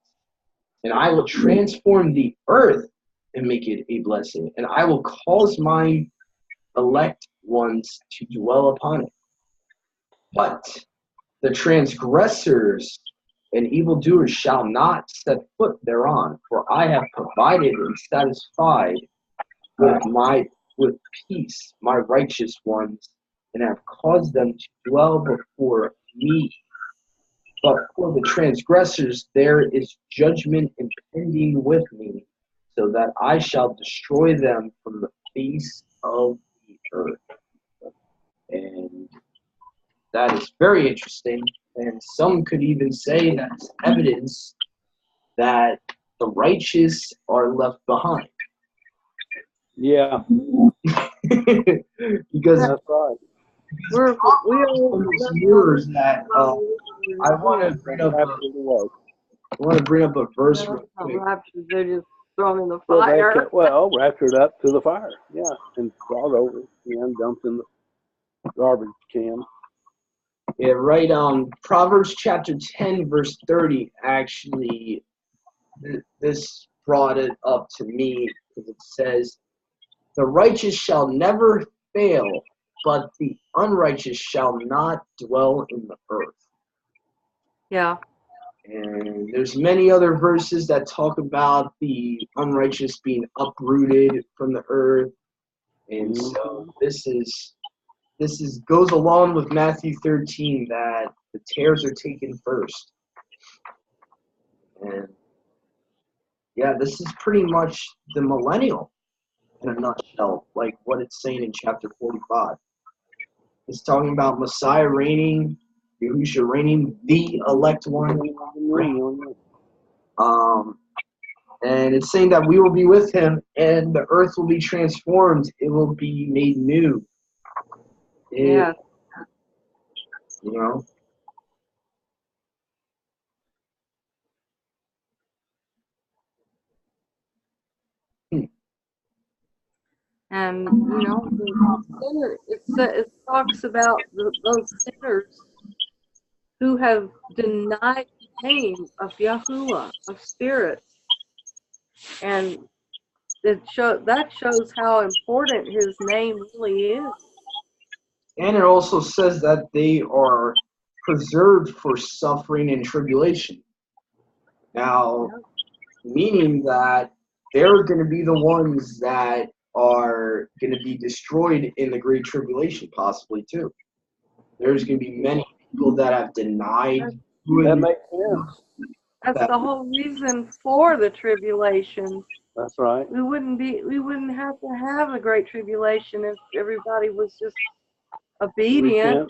And I will transform the earth and make it a blessing, and I will cause my elect ones to dwell upon it. But the transgressors and evildoers shall not set foot thereon, for I have provided and satisfied with peace my righteous ones, and have caused them to dwell before me. But for the transgressors there is judgment impending with me, so that I shall destroy them from the face of the earth. And that is very interesting. And some could even say that's evidence that the righteous are left behind. Yeah. Because That's right. We're mirrors that I want to bring up. I want to bring up a verse real quick. raptures, they're just thrown in the Well, fire. raptured up to the fire. Yeah, and brought over and dumped in the garbage can. Yeah, right. Proverbs chapter 10, verse 30. Actually, this brought it up to me because it says, "The righteous shall never fail, but the unrighteous shall not dwell in the earth." Yeah. And there's many other verses that talk about the unrighteous being uprooted from the earth. And so this goes along with Matthew 13, that the tares are taken first. And yeah, this is pretty much the millennial in a nutshell, like what it's saying in chapter 45. It's talking about Messiah reigning, Yahushua reigning, the elect one. And it's saying that we will be with him, and the earth will be transformed. It will be made new. Yeah. You know? And, it talks about those sinners who have denied the name of Yahuwah, of spirits. And that shows how important his name really is. And it also says that they are preserved for suffering and tribulation. Now, meaning that they're going to be the ones that are going to be destroyed in the Great Tribulation, possibly too. There's going to be many people that have denied. That makes sense. That's the whole reason for the tribulation. That's right. We wouldn't have to have a Great Tribulation if everybody was just obedient.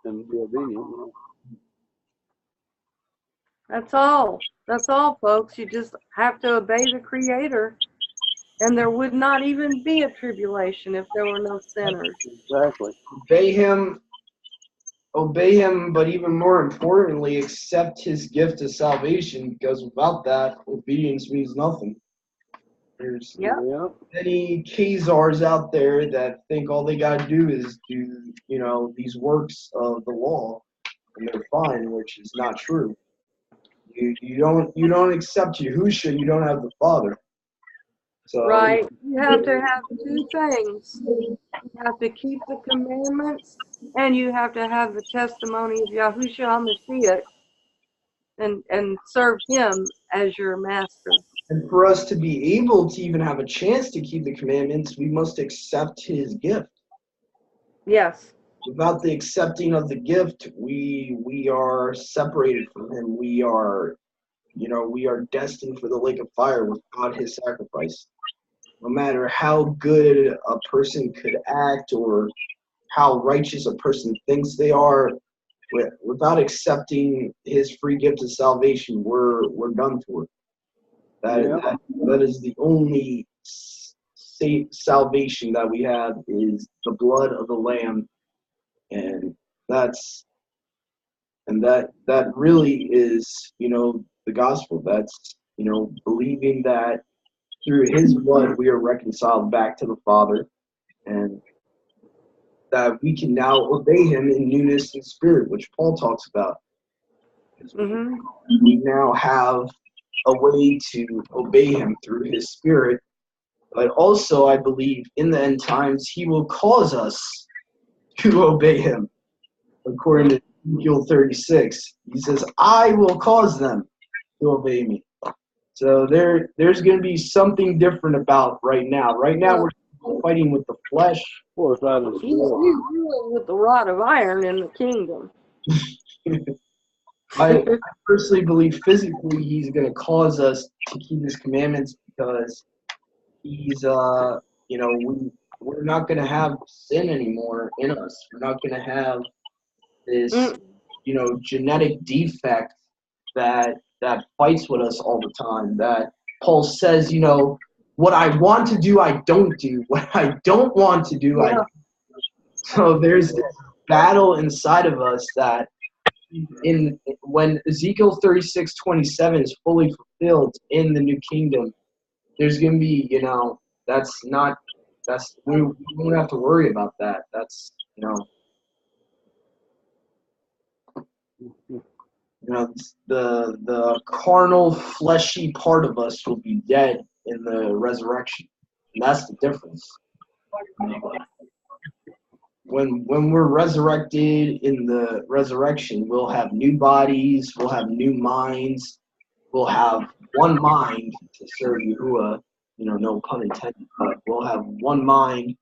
And be obedient. That's all. That's all, folks. You just have to obey the Creator, and there would not even be a tribulation if there were no sinners. Exactly. Obey him, but even more importantly, accept his gift of salvation, because without that, obedience means nothing. There's many Khazars out there that think all they got to do is do, these works of the law, and they're fine, which is not true. You don't accept Yahusha, you don't have the Father. So Right. You have to have two things. You have to keep the commandments, and you have to have the testimony of Yahushua HaMashiach and serve him as your master. and for us to be able to even have a chance to keep the commandments, we must accept his gift. Yes. Without the accepting of the gift, we are separated from him. We are destined for the lake of fire without his sacrifice. No matter how good a person could act or how righteous a person thinks they are, without accepting his free gift of salvation, we're done for. That is the only salvation that we have, is the blood of the Lamb, and that really is, the gospel. That's, believing that through his blood we are reconciled back to the Father, and that we can now obey him in newness in spirit, which Paul talks about. Mm-hmm. We now have a way to obey him through his spirit, but also I believe in the end times he will cause us to obey him. According to Ezekiel 36, he says, I will cause them to obey me. So there's going to be something different about right now. Right now we're fighting with the flesh. He's ruling with the rod of iron in the kingdom. I personally believe physically he's going to cause us to keep his commandments, because he's, we're not going to have sin anymore in us. We're not going to have this, genetic defect that fights with us all the time. That Paul says, what I want to do, I don't do. What I don't want to do, I do. So there's this battle inside of us that when Ezekiel 36:27 is fully fulfilled in the new kingdom, there's going to be, we don't have to worry about that. That's, the carnal, fleshy part of us will be dead in the resurrection. And that's the difference. When we're resurrected in the resurrection, we'll have new bodies, we'll have new minds, we'll have one mind to serve Yahuwah, no pun intended, but we'll have one mind.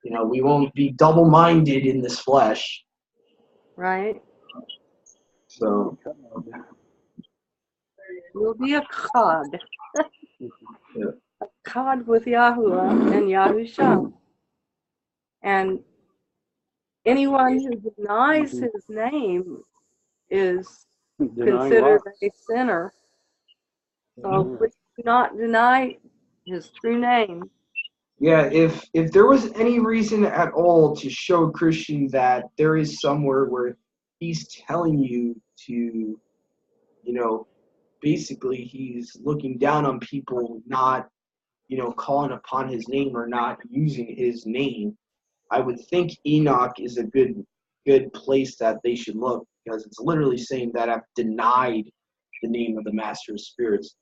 We won't be double-minded in this flesh. Right. So We'll be a cod. Yeah. A cod with Yahuwah and Yahusha. And anyone who denies his name is considered a sinner. So please do not deny his true name. Yeah, if there was any reason at all to show a Christian that there is somewhere where he's telling you to, basically he's looking down on people not, calling upon his name or not using his name, I would think Enoch is a good place that they should look, because it's literally saying that I've denied the name of the Master of Spirits.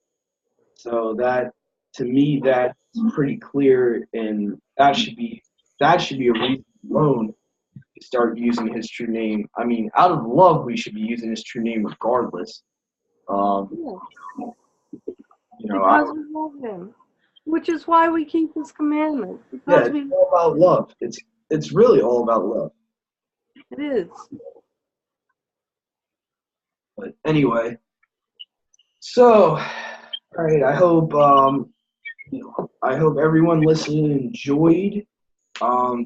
So that, to me, that's pretty clear, and that should be a reason alone to start using his true name. I mean, out of love, we should be using his true name regardless. Because we love him, which is why we keep his commandments. Because it's all about love. It's really all about love. It is. But anyway, so all right. I hope everyone listening enjoyed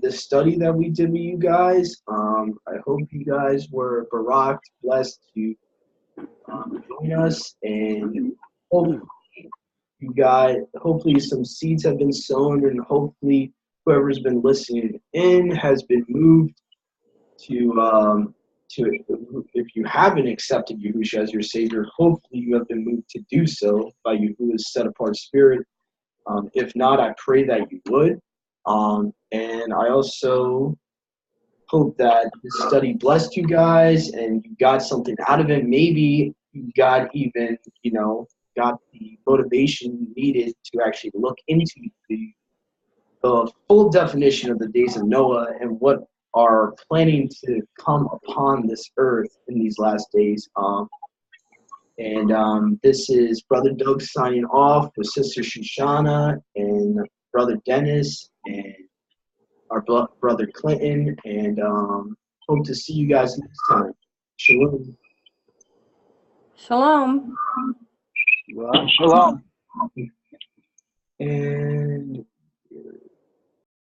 this study that we did with you guys. I hope you guys were baraked, blessed to join us, and hopefully some seeds have been sown, and hopefully whoever's been listening in has been moved to if you haven't accepted Yahushua as your Savior, hopefully you have been moved to do so by Yahuwah's set apart spirit. If not, I pray that you would. And I also hope that this study blessed you guys and you got something out of it. Maybe God even, got the motivation needed to actually look into the full definition of the days of Noah and what are planning to come upon this earth in these last days. This is Brother Doug signing off with Sister Shoshana and Brother Dennis and our Brother Clinton. And hope to see you guys next time. Shalom. Shalom. Right. Shalom. And